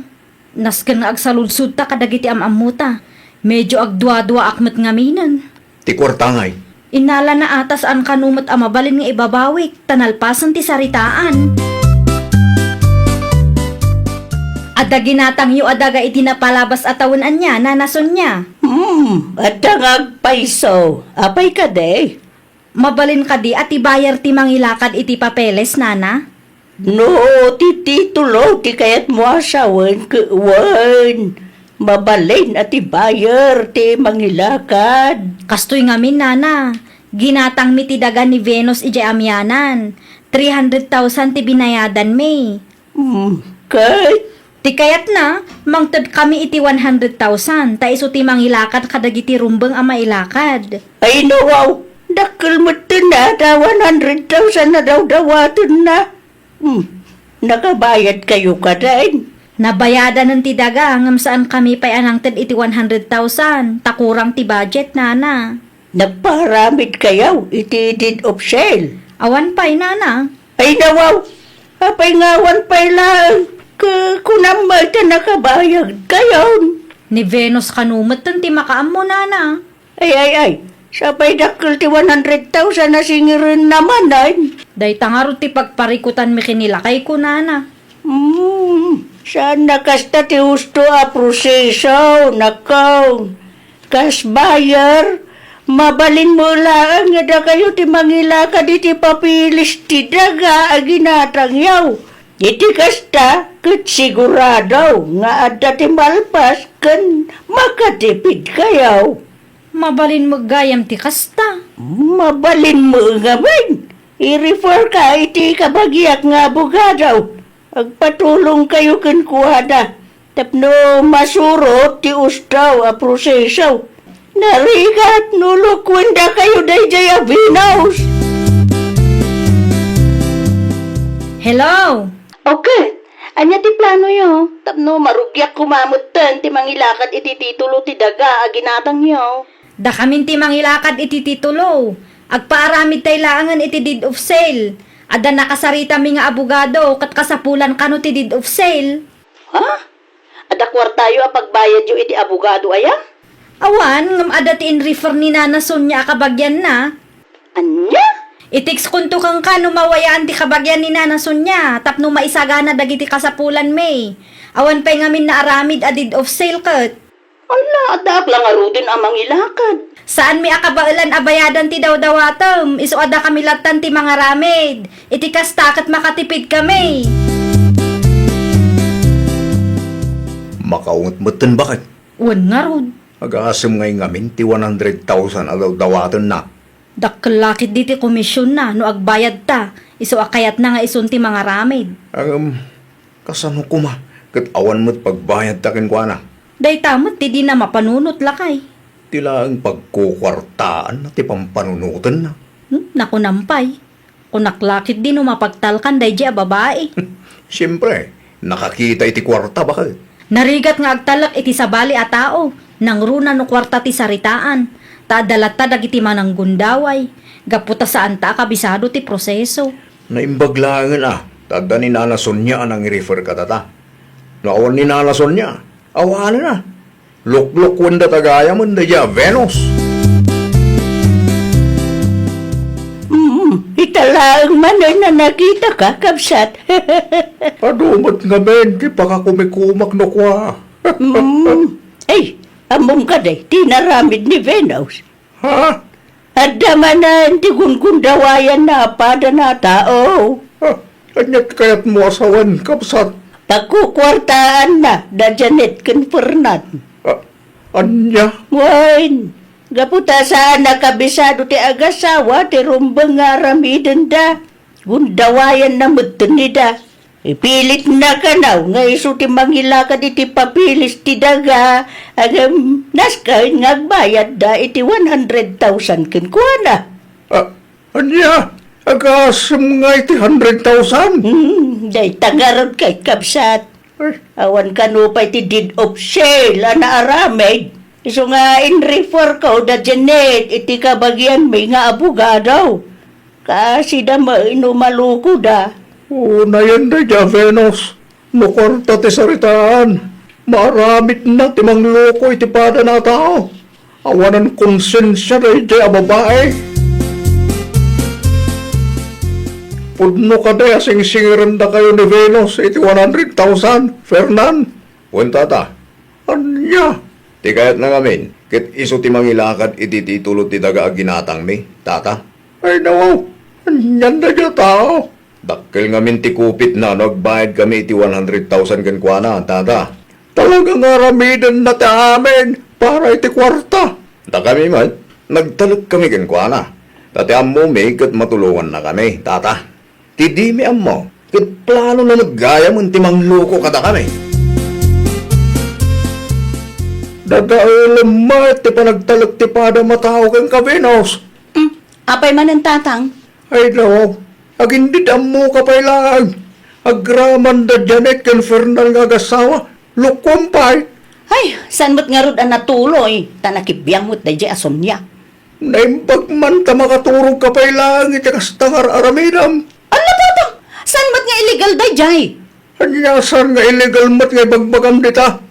Nasken nga agsaludsud ta kadagiti amamuta. Medyo agdwa-dwa akmet ngaminan. Ti kwartangay. Inala na atas ang kanumot amabalin nga ibabawik, tanalpasan ti saritaan. Ada ginatang yu adaga iti napalabas atawon anya, nanason niya. At agpaiso. Apay ka de. Mabalin ka di at ibayar ti mangilakad iti papeles, nana. No, ti titulo, ti kayat mo asawan wan. Mabalin at ibayar ti mangilakad. Kastoy ngamin, nana. Ginatang mi ti daga ni Venus iti amyanan. 300,000 ti binayadan mi. Kay, Ti kayat na, mangtad kami iti 100,000. Ta iso ti mangilakad kadagiti rumbang ang mailakad. ay no, wow. Dakil mo ito na, 100,000 na daw dawatin na. Nakabayad kayo ka din. Nabayadan ng ti daga ngam saan kami pa'y anangtad iti 100,000. Takurang ti budget, nana. Nagparamid kayo, iti deed of sale. Awan pa'y, nana. Ay nawaw, apay ngawan pa'y lang. Kunamay ta nakabayad kayo. Ni Venus kanumot ti makaam mo, nana. Ay. Sabay dakil ti 100,000 na singirin naman ay. Day tangaro ti pagparikutan mi kinilakay ko, nana. Saan nakasta ti husto a proseso, nakaw. Kas buyer, mabalin mo lang nga da kayo ti mangilakad iti papilis ti daga aginatang yaw. Iti kasta, kat sigurado nga adda ti malpas kan makatipid kayaw. Mabalin mo gayam ti kasta. Mabalin mo nga man. I-refer ka iti kabagyak nga abogado. Agpatulong kayo kan kuhada. Tapno masuro ti ustaw a proseso. Narigat nulukwenda kayo dayjay a Venus. Hello? Okay. Anya ti plano yo? Tapno marugyak kumamutan ti mangilakad iti titulo ti daga aginatang yo. Da kamin ti mangilakad iti titulo. Agpaaramid tay laangan iti deed of sale. Ada nakasarita mi nga abogado kat kasapulan kano ti deed of sale. Ha? Ada kwartayo a pagbayad yo iti abogado aya? Awan, ngam ada ti in-refer ni Nana Sonia kabagyan na. Anya? Itix kunto kang kano mawayaan ti kabagyan ni Nana Sonia. Tapno maisagana dagiti kasapulan may. Awan pa'y ngamin na aramid a deed of sale kat. Ala, adak lang arudin amang ilakad. Saan mi akabailan abayadan ti daw-dawatom. Iso ada kami latan ti mga ramid. Iti kastak at makatipid kami. Makaungot-mutan bakit? Wan nga rod.Ag-aasam ngay ngamin ti 100,000 adaw dawatan na. Dakkelakit di ti komisyon na no agbayad ta. Iso akayat na nga isun ti mga ramid. Kasano kuma? Kat awan mo't pagbayad takin kwa na. Day tamot ti di na mapanunot lakay. Tila ang pagkukwartaan na ti pampanunutan na. Naku nampay. Kunaklakit di no mapagtalkan day di a babae. Siyempre, nakakita iti kwarta bakit? Narigat nga agtalak iti sabali a tao, nang runa no kwarta ti saritaan, taadalata dagiti manang gundaway, gaputa saan ta kabisado ti proseso. Naimbaglangan tada ni Nana Sonia ang i-refer ka tata. Naawan ni Nana Sonia, awan na. Lukluk wanda tagaya mo da Venus. Italaang manoy na nakita ka, kabsat. Padumat nga men, di pa ka kumikumak no kwa. Ay, among ka day, tinaramid ni Venus. Ha? Adama na hindi gundawayan na pada na tao. Anyat kayat mo asawan, kapsat. Pagkukwartaan na, da Janet kan Fernan. Anya? Wain, gaputa saan nakabisado ti agasawa, ti rumbang nga ramiden da. Gundawayan na mutunida. Ipilit na ka na, nga iso ti mangilakad iti papilis ti daga. Agam, naskain nga agbayad da iti 100,000 kinkwana. Anya? Agasam nga iti 100,000? Day tangarod kay kabsat. Awan ka no pa iti deed of sale, ana aramid. Iso nga in-refer ko da Janet, iti kabagyan may nga abogado. Kasi da mainumaluko da. Na yan da Venus. Nukwarta ti saritaan. Maramit na ti mangloko iti pada na tao. Awanan konsensya da iti ababae. Pudno ka da sing-singiran da kayo ni Venus iti 100,000. Fernan. Wanta ta. Anya? Ti kayat na ngamin. Kit iso ti mangilakad iti titulo ti daga aginatang mi. Tata. Ay nawaw. Anyan na dya tao. Dakkel ngamin ti kupit na nagbayad kami iti 100,000 kankwana, tata. Talagang aramidan na ti amin para iti kwarta. Da kami man, nagtalog kami kankwana. Tati ammo may kat matulungan na kami, tata. Ti di mi ammo, kat plano na naggaya mo ti mangluko kada kami. Dadailam ma ti panagtalog ti pada matao kang kabinos. Apay man ang tatang? Ay nawaw. Agindid mo kapailangan. Agraman da Janet ken Fernan nga agasawa. Lukumpay. Ay, saan mo't nga rod ang natuloy? Tanakibiyang mo't da dya asomnya. Naimbag man ta makaturog kapailangan iti kastangar aramidam. Ano tatang? Saan mo't nga illegal da jay? Anyasan nga illegal mat nga bagbagam dita.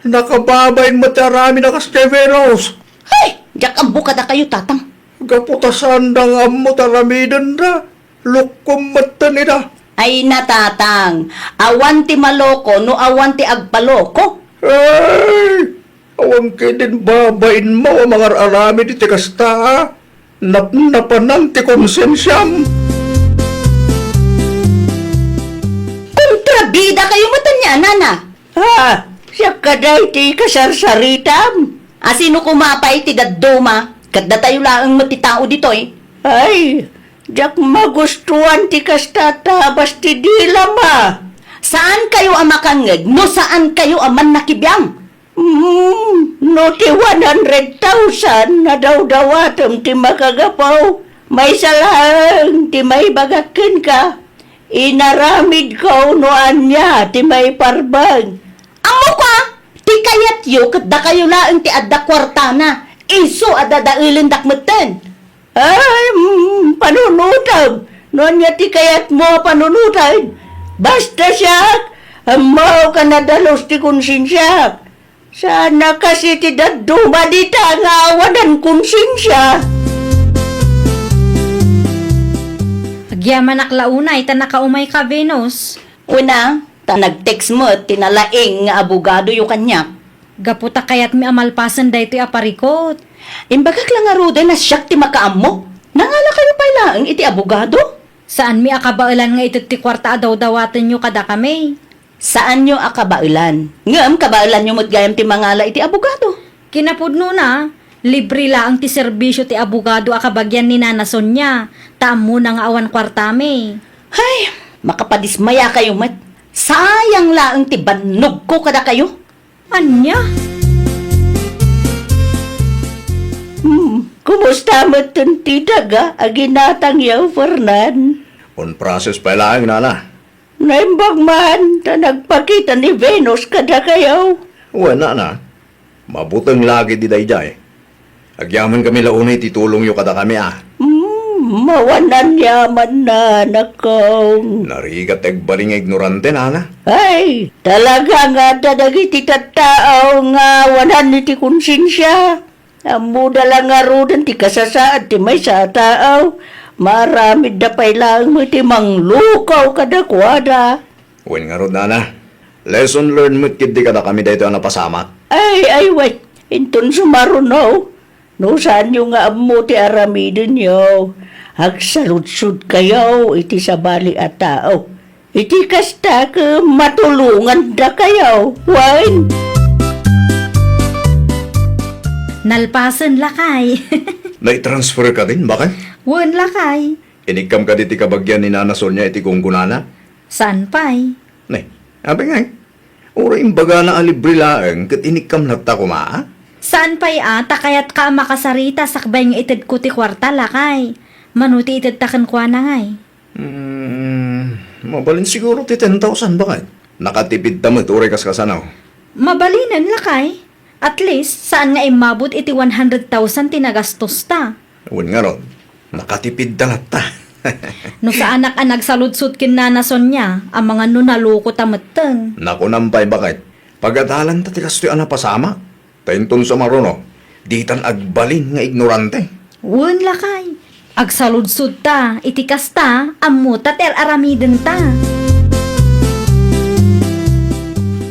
Nakababayin mat arami na Venus. Ay, jak ang buka da kayo tatang. Gaputasan da nga mo taramidan da. Lukum mat nila. Ay natatang, awan ti maloko no awan ti agpaloko. Ay! Awang din babain mo ang mga arami di tikasta. Napnapanan ti konsensyam. Kontrabida kayo mo tanya, nana. Ha, siya kaday ti kasarsaritam. Asino kumapay ti dadduma, kadda tayo lang matitao dito eh. Ay, jak magustuhan ti kastata basti dila ma. Saan kayo ang makangeg? No saan kayo ang manakibiyang? No ti 100,000 na daw-dawatom ti makagapaw. May salang ti may bagakin ka. Inaramid ko no anya ti may parbag. Amo ka! Ti kayat yu kadda kayo laang ti adda kwartana. Iso adda dailin dakmeten. Ay, panunutag. Noon niya ti kayat mo panunutag. Basta siya, amaw ka na dalos ti konsensya. Sana kasi ti daduma dita nga awadan konsensya. Agyaman aklauna, ita nakaumay ka, Venus. Una, ta nag-text mo tinalaing nga abogado yung kanya. Gaputa kayat mi amalpasan da ito aparikot. Imbagak lang nga rude na siyak ti makaam mo. Nangala kayo pa lang iti abogado? Saan mi akabailan nga ito ti kwarta daw-dawatan nyo kada kami? Saan nyo akabailan? Ngam, kabailan nyo matgayam ti mangala iti abogado. Kinapudno na, libre lang ti serbisyo ti abogado akabagyan ni Nana Sonia. Taam mo na nga awan kwartami. Ay, makapadismaya kayo mat. Sayang lang ti banog ko kada kayo. Anya? Kumusta mo ti daga aginatang yaw, Fernan? On process pa lang, nana. Naimbag man, ta nagpakita ni Venus kada kayo. Wala na. Mabutang lagi di dayjay. Agyaman kami launay titulong yu kada kami Mawanan yaman na nakaw. Narigat egbaling ignorante nana. Ay, talaga nga dadagiti tattao nga wanan ni ti konsensya. Amuda lang nga rodan ti kasasaad ti may sa tao. Maramid da pay lang mo ti manglukaw kada kwada. Wen nga rod nana. Lesson learned mo kid di kada kami dayto na pasama. Ay, wait. Inton sumarunaw. No, saan yung nga amo ti aramidin yo? Agsaludsud kayo, iti sa bali at tao. Iti kasta ka matulungan da kayo. Wine. Nalpasan lakay. Nai-transfer ka din, bakit? Wan lakay. Inikam ka di ti kabagyan ni Nana Sonia iti kungkunana? San pay? Nay, abi nga ura imbaga na alibre laeng kat inikam nagta kumaa? Saan pay takayat ka makasarita sakbay nga itid ko ti kwarta lakay. Manuti itid takan kwa na ngay. Mabalin siguro ti 10,000 bakit? Nakatipid tamit uray kas kasanaw. Mabalinan lakay. At least, saan nga imabot iti 100,000 tinagastos ta? Uwan nga ron, nakatipid talat ta. No sa anak-anak saludsud kin Nana Sonia, ang mga nunaloko tamateng. Naku nampay bakit? Pagadalan ta ti kastoy ana pasama. Tainton sa marono, ditan agbalin nga ignorante. Wan lakay. Agsaludsud ta, iti kasta, amuta ter aramiden ta.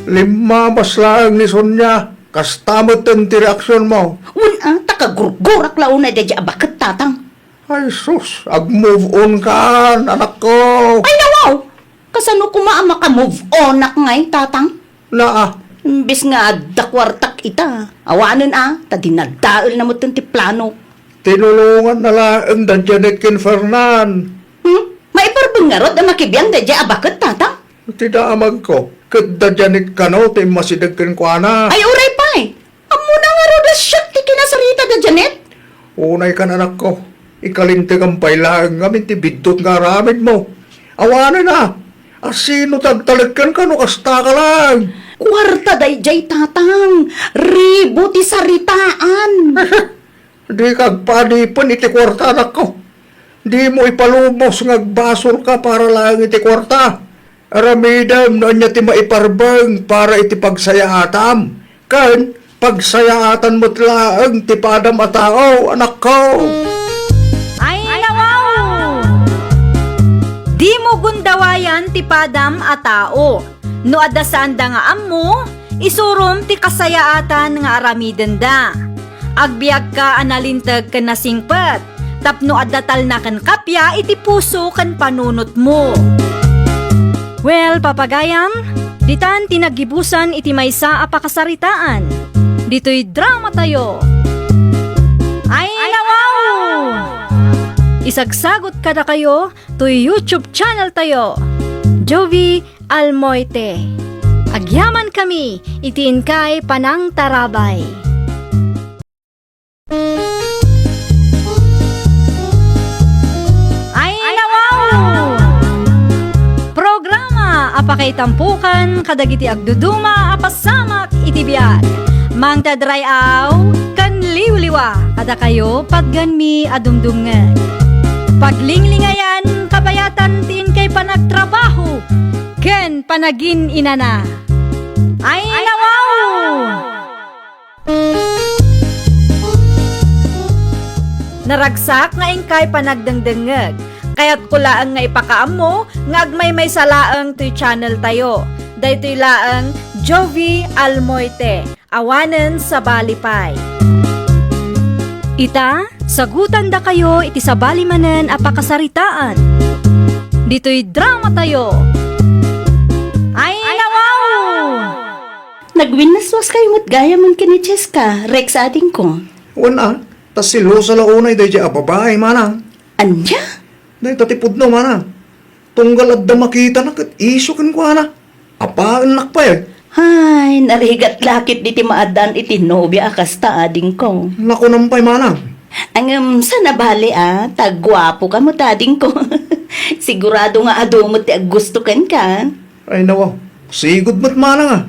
Lima laang ni Sonia, kastamot ti reaksyon mo. Takagurgurak launay da dya bakit tatang. Ay sus, ag-move on ka, anak ko. Ay nawaw! Kasano kumaa maka-move on nak ngay tatang? Naa, Bis nga dakwartak ita. Awanan ta dinagdaal na mo ti plano. tinulungan na laang da Janet ken Fernan. Maiparbang nga rod ang makibiyang da dya bakit tatang? Tidaamag ko, kat da Janet kano, ti masidag ken kuana. Ay uray pa eh. Amo na nga rod siyak ti kinasarita da Janet. Unay ka na, anak ko. Ikalintig ang pailaang ngamin ti bidot nga ramen mo. Awanan na. Asino tagtalagkan ka no kasta ka lang. Kwarta day jay tatang. Ribo ti saritaan. Di kagpanipan iti kwarta, anak ko. Di mo ipalumos ngagbasol ka para lang iti kwarta. Aramidam na niya ti maiparbang para iti pagsayaatan. Kan, pagsayaatan mo't laang ti padam a tao, anak ko. Ay, nawaw! Di mo gundawayan ti padam a tao. No adasaan da nga ammo, isurum ti kasayaatan nga aramiden da. Agbiag ka analintag kan nasingpet, tapno adatal na kan kapya iti puso kan panunot mo. Well, papagayam, ditan tinagibusan iti maysa a pakasaritaan. Dito'y drama tayo. Ay, nawaw! Isagsagot kada kayo to YouTube channel tayo. Jovi Almoite. Agyaman kami, itiin kay Panang Tarabay. Ay, nawaw! Programa apakay tampukan kadagiti agduduma apasamak itibiyag. Mang tadrayaw kan liwliwa kada kayo pagganmi adumdumngan. Paglinglingayan kabayatan tiin kay panagtrabaho ken panagin inana. Ay, nawaw! Naragsak nga ingkay panagdengdengeg. Kaya't kulaang nga ipakaam mo, nga agmay may salaang to'y channel tayo. Daytoy laang Jovi Almoite, awanen sa balipay. Ita, sagutan da kayo iti sa balimanen apakasaritaan. Dito'y drama tayo. Ay, nawaw! Nagwinaswas kayo mo't gaya man kini Cheska, Rex ating ko. Wana, tas silo sa launay day dya babae manang. Anya? Day tatipod no manang. Tunggal at da makita na kat iso ken ko na. Apaan nakpay. Ay, narigat lakit diti maadan iti nobya akasta ading ko. Naku nampay manang. Ang sa nabali tagwapo ka mo tading ko. Sigurado nga adumot ti gusto kan ka. Ay nawa, sigod mo't manang ah.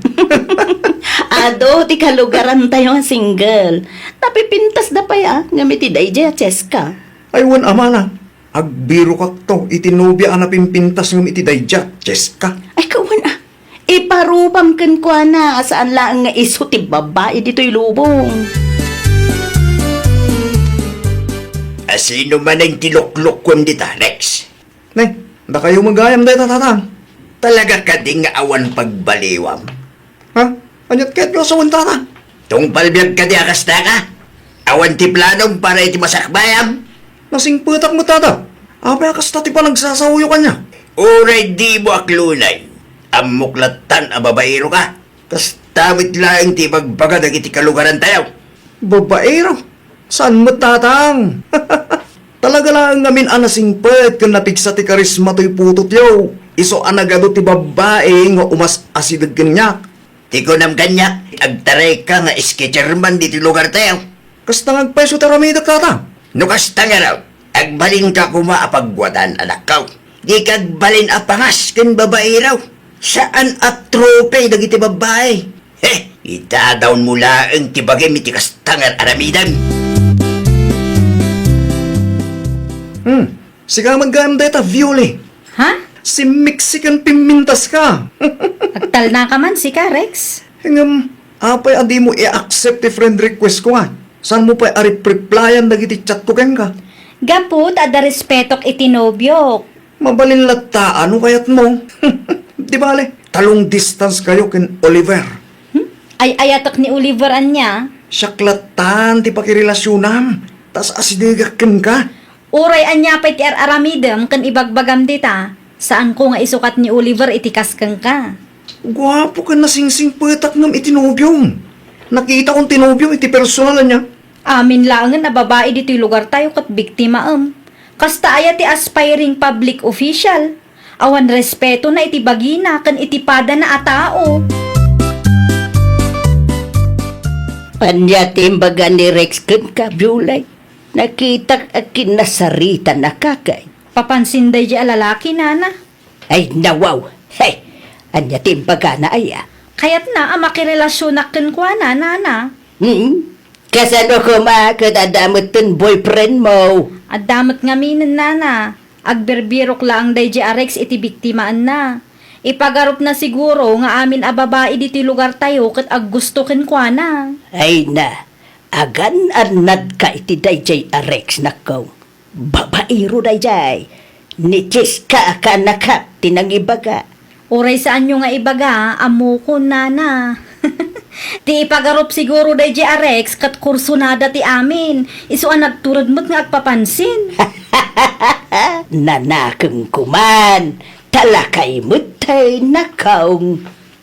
Ado, ti kalugaran tayo nga single. Napipintas da pa ya, ngamit ti dayjay at Cheska. Ay wan ama na. Agbiro kak to, itinubya ang napimpintas ng iti dayja, Cheska. Ay, kawan ah. Iparubam kan kwa na, saan lang nga iso ti babae dito'y lubong. Asino man ang tiluklok kon dita, Rex? Nay, da kayo magayam dahi tatang. Talaga ka di nga awan pagbaliwam. Ha? Anyat kahit ko sa tatang. Tung palbiyag ka di akasta ka? Awan ti planong para iti masakbayam? Nasing putak mo tata. Apay akas tati pa nagsasawyo ka niya. Uray di mo aklunay. Amuklatan a babaero ka. Kas tamit lang ti pagbaga iti kalugaran tayo. Babaero? Saan mo tatang? Talaga lang ngamin anasing pet kung napiksa ti karisma to'y putot yo. Iso anagado ti babae nga umas asidag kanyak. Ti ko nam kanya, agtaray ka nga sketcherman di ti lugar tayo. Kasta ngagpeso taramida tatang. No kasta nga raw, agbalin ka kumaapagwatan anak ka. Di kagbalin apangas ken babae raw. Saan at trope dagiti babae? Itadawn mo laeng tibagay iti kastangan aramidan. Siga maganda ita, Viole. Ha? Si Mexican pimintas ka. Agtal na ka man si ka, Rex. Hingam, apay adi mo i-accept ti friend request ko nga. Saan mo pa i-replyan dagiti chat ko ken ka? Gaput, ada respetok itinobyo. Mabalin lata, ano kayat mo? Di bale, talong distance kayo ken Oliver. Ay ayatok ni Oliver anya. Siyaklatan ti pakirelasyonan. Tas asidigak ken ka. Uray anya pa'y ti aramidem kan ibagbagam dita. Saan ko nga isukat ni Oliver itikas kang ka. Gwapo ka na singsing petak ng itinobyong. Nakita kong tinobyong iti personal niya. Amin langan na babae dito'y lugar tayo kat biktima Kasta aya ti aspiring public official. Awan respeto na iti bagina kan itipada na atao. Anya timbaga ni Rex kan ka, Bulay. Nakita akin nasarita na kakay. Papansin day di alalaki nana. Ay, nawaw. Hey, anya timbaga na aya. Kaya't na makirelasyon na kwa na nana. Kasano ko makadadamot ton boyfriend mo? At damat nga minin nana. Agberbirok lang day di Rex iti biktimaan na. Ipagarup na siguro nga amin a babae diti lugar tayo kat ag gusto ken kwa na. Ay na, agan anad ka iti dayjay Rex nakaw. Babaero dayjay. Ni Cheska ka nakap tinangibaga. Uray saan nyo nga ibaga, amo ko nana. Ti ipagarup siguro day di Rex kat kursunada ti amin. Iso ang nagturad mo't nga agpapansin. Nanakang kuman. Talakay mutay nakaw.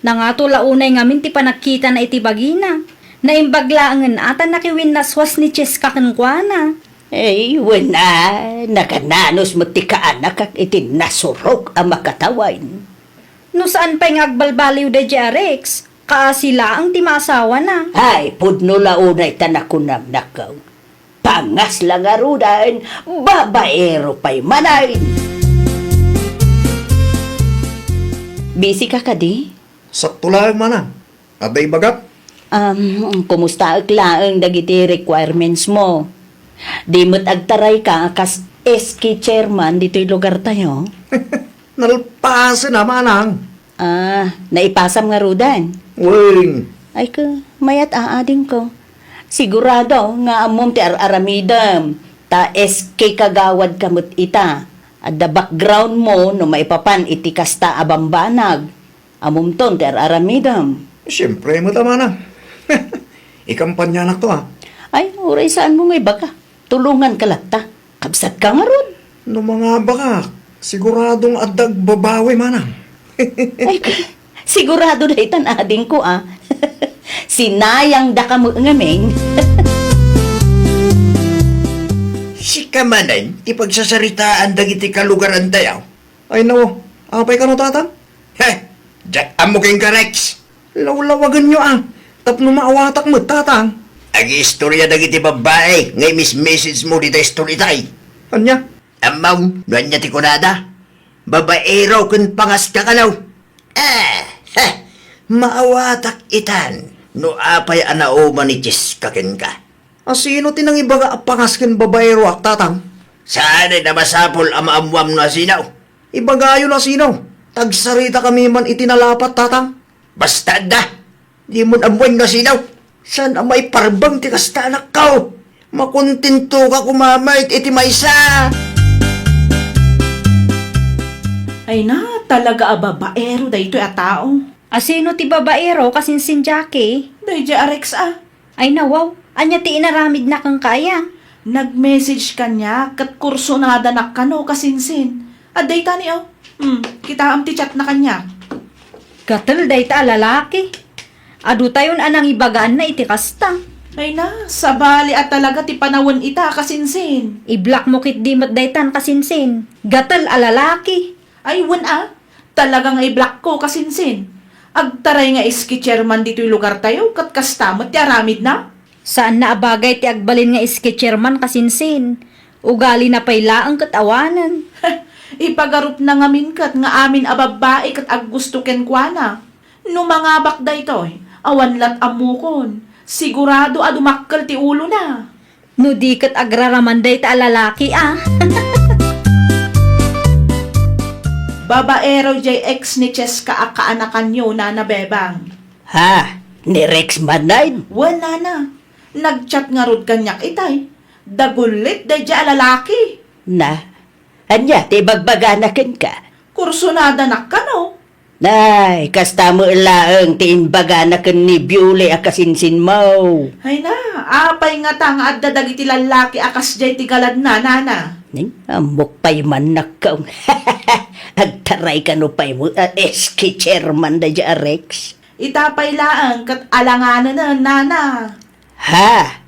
Nangatula unay ngamin ti panakita na iti bagina. Naimbaglaangan ata nakiwin naswas ni Cheska kenkwana. Ay, wala. Nakananos mo ti kaanak at iti nasurok ang makatawain. No saan pa'y ngagbalbaliw day di Rex? Kaasila ang ti maasawa na. Ay, pudno launay tanakunam nakaw. Pangas lang arudan, babaero pa'y manayin. Busy ka di? Sakto lang manang. Aday bagat. Kumusta ak laang dagiti requirements mo? Di mo't agtaray ka kas SK chairman dito'y lugar tayo? Nalpasan na manang. Naipasam nga rudan. Weng. Ay ka, mayat aading ko. Sigurado nga amom ti aramidam. Ta SK kagawad kamot ita. At the background mo no maipapan iti kasta abambanag. Amom ton ti aramidam. Siyempre mo tama na. Ikampanya na to Ay, uray saan mo ngay baka? Tulungan ka lata. Kabsat ka nga ron. No mga baka, siguradong adag babawi manang. Ay, sigurado na itan ading ko Sinayang da ka mo ngaming. Si kamanan, ipagsasaritaan dagiti kalugaran tayo. Ay no, apay ka no tatang? Diyak amo keng ka, Rex. Lawlawagan nyo Tapno maawatak mo tatang. Agi istorya dagiti babae, ngay message mo dita story tay. Anya? Amaw, nuan niya ti kunada. babaero kun pangas ka kalaw. Maawatak itan, no apay anao manichis kakin ka. Asino tinang ibaga apangas ken babaero ak tatang? Saan ay namasapol amaamuam na sinaw? Ibagayo na sino? Tagsarita kami man itinalapat tatang. Basta da, di mo amuan na sinaw. Saan ang may parbang tikas tanak kao? Makuntinto ka kumamait iti maysa. Ay na, talaga babaero da ito a tao. Asino ti babaero kasinsin Jackie? Day Arex Ay nawaw, anya ti inaramid na kang kaya. Nag-message kanya kat kurso na danak kano kasinsin. Aday tani kita am ti chat na kanya. Gatal day ta lalaki. Adu tayon anang ibagaan na iti kasta. Ay na, sabali at talaga ti panawon ita kasinsin. I-block mo kit di mat daytan kasinsin. Gatal alalaki. Ay talagang i-block ko kasinsin. Agtaray nga iski chairman dito'y lugar tayo kat kastamot ti aramid na. Saan na abagay ti agbalin nga iski chairman kasinsin. Ugali na paylaang kat awanan. Ipagarup na ngamin kat nga amin ababae kat aggusto ken kuana. No mga bakda ito, awan lat amukon. Sigurado adumakkel ti ulo na. No di kat agraraman day ta lalaki Babaero JX ni Cheska akaanakan nyo na nabebang. Ha? Ni Rex Manay? Wala na. Nagchat nga rod kanyak itay. Dagulit day dya lalaki. Na, anya, ti bagbaganakin ka. Kursunada na ka no. Nay, kasta mo laang ti imbaganakan ni Biuli akasinsin mo. Ay na, apay nga ta nga adda dagiti lalaki akas jay ti galad na nana. Amok pa'y manakaw. Agtaray ka no pa'y mo, eski chairman da dya Rex. Itapay laang kat alanganan na nana. Ha?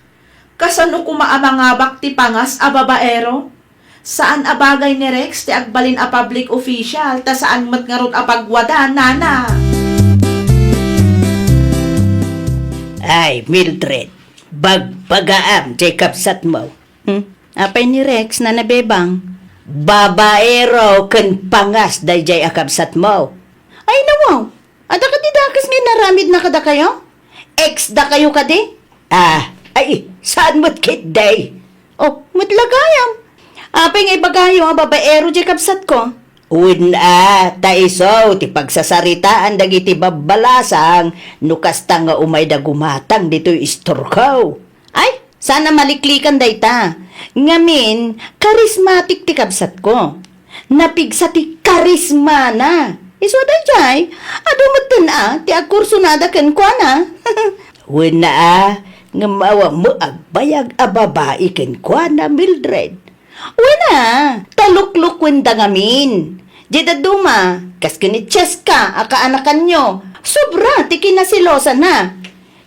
Kasano kumaamangabak ti pangas a babaero? Saan abagay ni Rex ti agbalin a public official ta saan mat nga rod a pagwada nana? Ay, Mildred, bagpagaam, Jacob sat mo. Apay ni Rex na nabebang, babaero ken pangas da jay akabsat mo. Ay nawaw, ada ka di dakas nga naramid na kada kayo? Ex da kayo kadi? Ay, saan mo't kit day? Oh, mo't lagayam. Apay nga ibagayo ang babaero jay kabsat ko. Taiso, ti pagsasaritaan dagiti babbalasang, nukasta nga umay da gumatang dito'y istorkaw. Ay, sana maliklikan dayta. Ngamin, karismatik ti kabsat ko. Napigsa ti karisma na. Iso dayjay, adumaten ti agkursunada ken kwa na. Nga mawa mo agbayag a babae ken kwa na, Mildred. Talukluk wenda ngamin. Jeda duma, kas kini Cheska, akaanakan nyo. Sobra, ti kinasilosa na.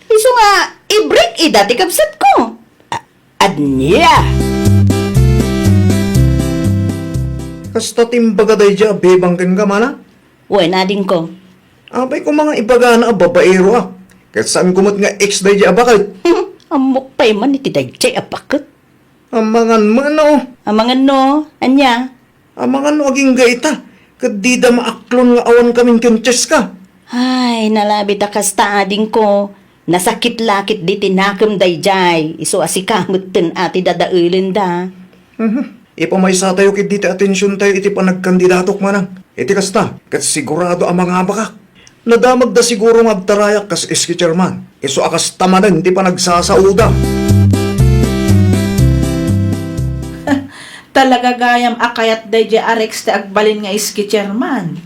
Iso nga, i-break ida ti kabsat ko. Adnya! Kasta timbaga day dya, bebangkin ka mana? Din ko. Abay ko mga ibaga na babaero Kahit saan kumot nga ex day dya bakit? Amok pa'y man iti dayjay apakot. Amangan mo ano? Amangan no, anya. Amangan mo aging gaita. Kat di da maaklon nga awan kaming kinches ka. Ay, nalabit akasta ading ko. Nasakit lakit di tinakam dayjay. Iso asikamot ten ati dadaulin da. Ipamaysa tayo kit diti atensyon tayo iti panagkandidatok manang. Iti kasta, kat sigurado ang mga abaka. Nadamag da siguro magtarayak kas iski chairman. Iso akas tamanan di pa nagsasauda. Talaga gayam akayat day Arex ti agbalin nga iski chairman.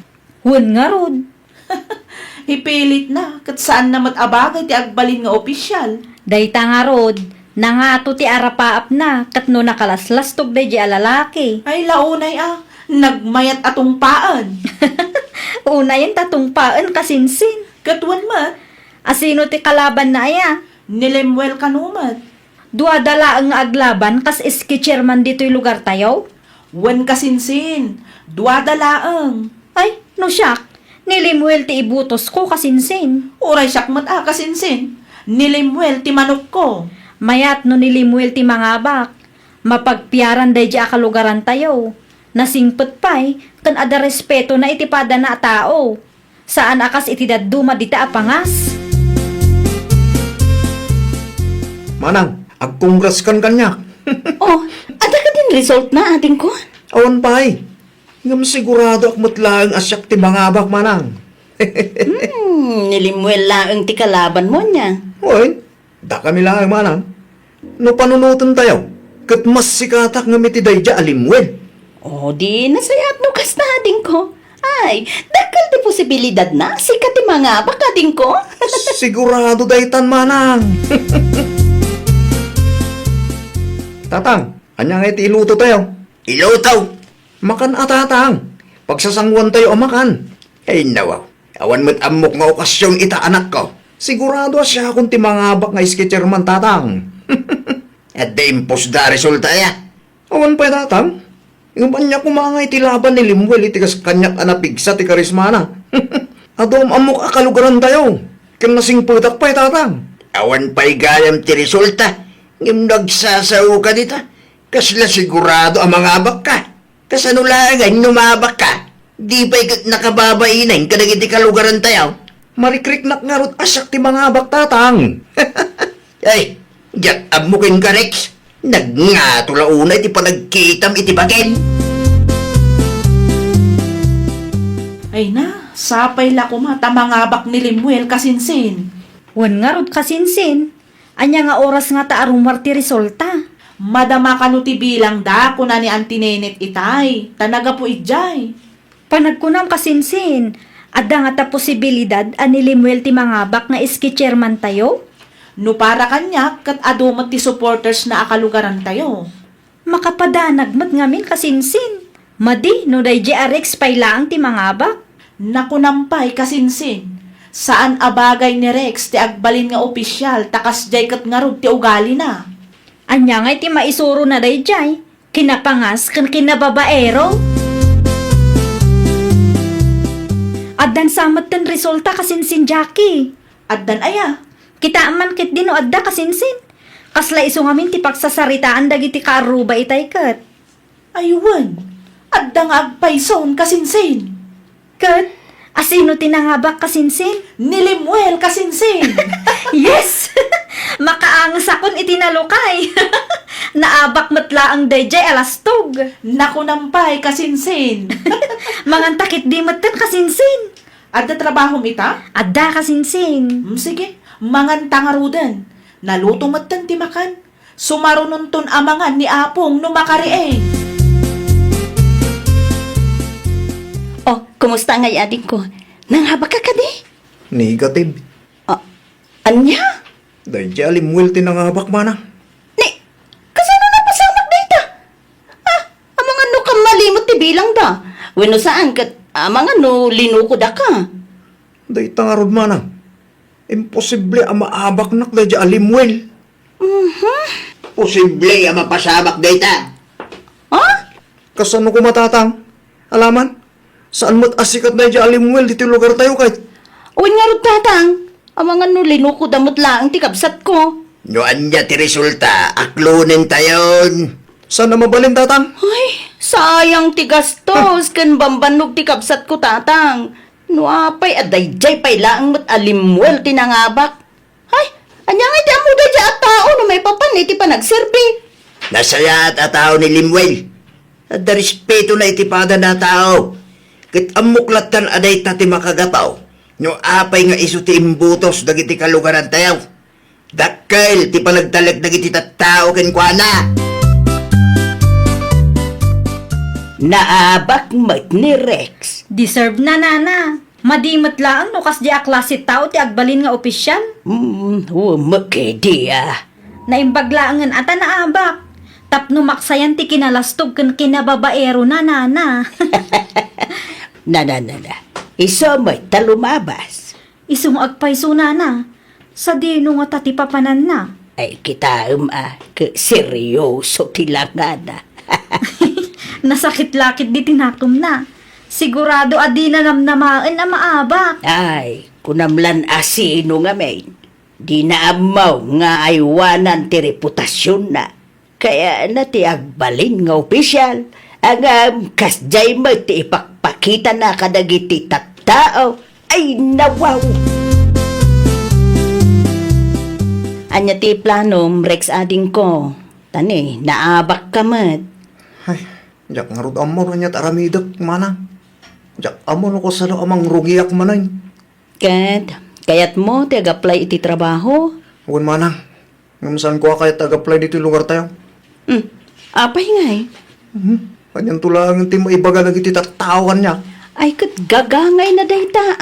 Wen nga rod. Ipilit na, kat saan na abagay ti agbalin nga opisyal. Dayta nga rod. Nangato ti arapaap na. Katno nakalaslastog day alalaki. Ay launay nagmayat atong paan. Una yan tatungpaan kasinsin. Katwan mat, Asino ti kalaban na aya? nilemwel kanumat. Duadala ang aglaban kas iski chairman dito'y lugar tayo? Wen kasinsin, duadalaang. Ay, no siyak. Nilimwel ti ibutos ko kasinsin. Uray sakmat kasinsin, nilemwel ti manok ko. Mayat no nilimwel ti mangabak. Mapagpiaran day di akalugaran tayo. Nasingpet pa'y, kan ada respeto na itipada na tao. Saan akas itidaduma dita apangas? Manang, agkongras kan kanya. Oh, ada ka din result na ating ko? Awan pa'y. Ngam sigurado ak matlaang asyak ti mangabak, manang. Nilimwel laang ti kalaban mo niya. Hoy, da kami lang, manang. No panunutan tayo, kat mas sikatak nga mitiday dya alimwen. Oh, di nasayat no kas na ating ko. Ay, dakal ti posibilidad na sikat ti mga baka ating ko. Sigurado daytan, manang. Tatang, anya nga iti iluto tayo. Ilutaw. Makan atatang. Pagsasangwan tayo ang makan. Ay nawaw. Awan mo't amok nga okasyon ita anak ko. Sigurado siya kung timangabak nga isketcherman, tatang. At da impos da resulta ya. Awan pa tatang. Yung kanya kumangay ti laban ni Limwel iti kas kanyak anapigsa ti karismana. Adom amok akalugaran tayo. Kin nasing putak pa tatang. Awan pa'y gayam ti resulta. Ngim nagsasaw ka dita. Kasla sigurado ang mga abak ka. Kasano lang numabak ka. Di pa'y nakababainain ka nagiti kalugaran tayo. Marikriknak nga rot asyak ti mga abak, tatang. Ay, diyak amukin ka, Rex. Nagngatula una iti panagkitam iti bagel. Ay na, sapay la kumata mangabak ni Limuel kasinsin. Wan nga rod kasinsin. Anya nga oras nga ta arumar ti resulta. Madama kanu ti bilang da kuna ni Auntie Nenet itay. Tanaga po ijay. Panagkunam kasinsin. Adda nga ta posibilidad ani Limuel ti mangabak nga iski chairman tayo. No para kanya kat adumat ti supporters na akalugaran tayo. Makapadanag mat ngamin kasinsin. Madi no dayjay Rex pailaang ti mangabak. Nakunampay kasinsin. Saan abagay ni Rex ti agbalin nga opisyal takas jay kat ngarug ti ugali na. Anya nga iti maisuro na dayjay. Kinapangas kan kinababaero. Addan samat ten resulta kasinsin Jackie. Addan aya. Kita man kit din o adda kasinsin. Kasla iso ngamin ti pagsasaritaan dagiti kaaruba itay kat. Aywan. Adda nga agpayson kasinsin. Kat, asino tinangabak kasinsin? Ni Limuel kasinsin. Yes! Makaangas akon itinalukay. Naabak matla ang dayjay alastog. Nakunampay kasinsin. Mangantakit di matan kasinsin. Adda trabahom ita? Adda kasinsin. Sige, mangan tangarudan. Naluto matan ti makan. Sumarunon ton amangan ni Apong no makarieng. Oh, kumusta nga adik ko? Nanghabak ka di? Negative. Anya? Dahil dya Limwel tinangabak, manang. Ni, kasano na pasamak data? Ang mga no kamalimot ti bilang da. Weno saan kat, mga no linuko da ka. Dahil tangarod, manang. Imposible ang maabak nak dahil dya Limwel. Posible ang mapasamak data. Ha? Kasano ko matatang? Alaman? Saan mo't asikat na dya Limwel dito lugar tayo kahit? Uwin nga rin tatang. Ang mga no linuko damot lang ti kabsat ko. No anya ti resulta, aklunin tayon. Saan na mabalin, tatang? Ay, sayang ti gastos. Kan bambanog ti kabsat ko tatang. No apay adayjay pay laang mat alimwel tinangabak. Ay, anyang iti amo da dya at tao no may papan iti panagserbi. Nasaya at tao ni Limwel. At da respeto na itipada na tao. Kit amuklatan aday tati makagataw. No apay nga iso ti imbutos dagiti kalugaran tayo. Dakkel ti panagtalag dagiti tattao ken kuana. Naabak mat ni Rex. Deserve na nana. Madimat laang no kas di aklasit tao ti agbalin nga opisyal. Makedi ah. Naimbaglaangan ata naabak. Tapno maksayan ti kinalastog ken kinababaero na nana. Na. Iso mo'y talumabas. Isong agpayso nana. Sa dino nga tati papanan na. Ay kita ke seryoso tilangana. Nasakit lakit di tinakom na. Sigurado adi na namnamaan na maabak. Ay, kunamlan asino nga main. Di na amaw nga aywanan ti reputasyon na. Kaya na ti agbalin nga opisyal. Ang kasjay mo ti ipakpakita na kadagiti tattao ay nawaw. Anya ti planom, Rex ading ko. Tani, naabak ka mat. Ay, jak nga rod amor niya aramidak manang. Jak amor ko sa amang rugiyak manay. Kayat mo, ti ag-apply iti trabaho. Huwag manang. Ngamusan ko kaya taga-apply dito yung lugar tayo. Apay ngay. Kanyang tulangan ti maibaga na iti tatawan niya. Ay, kat gagangay na dayta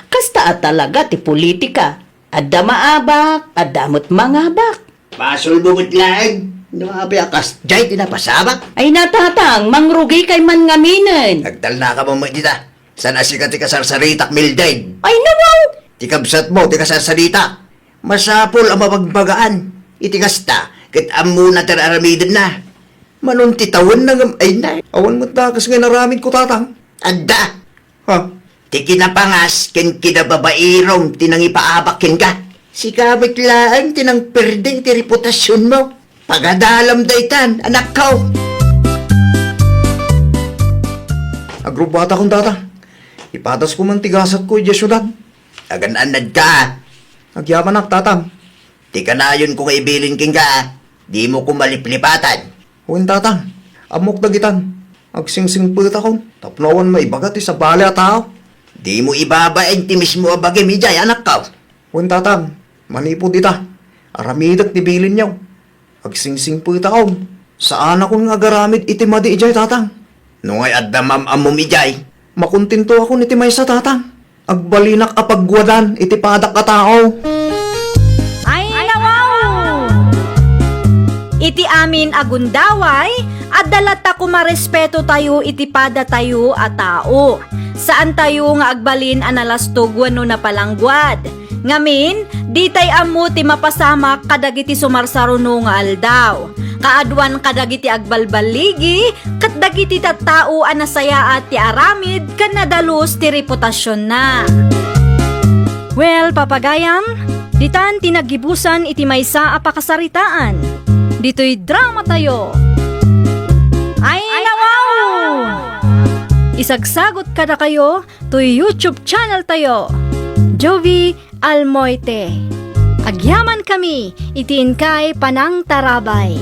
Kasta talaga ti politika. Adda maabak, adamot mangabak. Pasol bumot lang. Nabi akas, jay tinapasabak. Ay natatang, mangrugi kay man ngaminan. Nagtal na ka mo dita. Sana sikat ti kasarsaritak mildaid. Ay nawaw! Tikabsat mo, ti kasarsarita. Masapol ang mapagbagaan. Itikasta, kat amo na tararamidan na. Manunti tawon na ay na. Awan mo't dakas nga naramid ko tatang. Anda, Ha? ti kinapangas, ken kinababairong, tinang ipaabakin ka. Si kabit laan, tinang perdeng ti reputasyon mo. Pagadalam daytan, anak ko. Agrubata kong tatang. Ipatas ko man tigasat ko iya syudad. Agan-anad ka. Agyaman ak tatang. Ti kanayon kung ibilin king ka, di mo kumaliplipatan. Huwag tatang. Amok dagitan. Agsingsing pita ko. Tapnawan maibagat sa bali at tao. Di mo ibabain ti mismo abagi mijay, anak ko. Huwag tatang. Manipo dita. Aramidak tibilin niyaw. Agsingsing pita ko. Saan ako nga agaramid iti madi ijay tatang. Nungay addamam amo mijay. Makuntinto ako niti may sa tatang. Agbalinak apagwadan iti padak ka tao. Ay, nawaw! Iti amin agundaway, at dalat ko marespeto tayo iti pada tayo a tao. Saan tayo nga agbalin analastog wano na palangguad. Ngamin, di tay amu ti mapasamak kadagiti sumarsaruno nga aldaw. Kaadwan kadagiti agbalbaligi, kat dagiti tattao anasaya at ti aramid kan nadalos ti reputasyon na. Well, papagayam, ditan tinagibusan iti maysa a pakasaritaan. Dito'y drama tayo. Ay, nawaw! Isagsagot kada kayo to YouTube channel tayo. Jovi Almoite. Agyaman kami, itiin kay Panang Tarabay.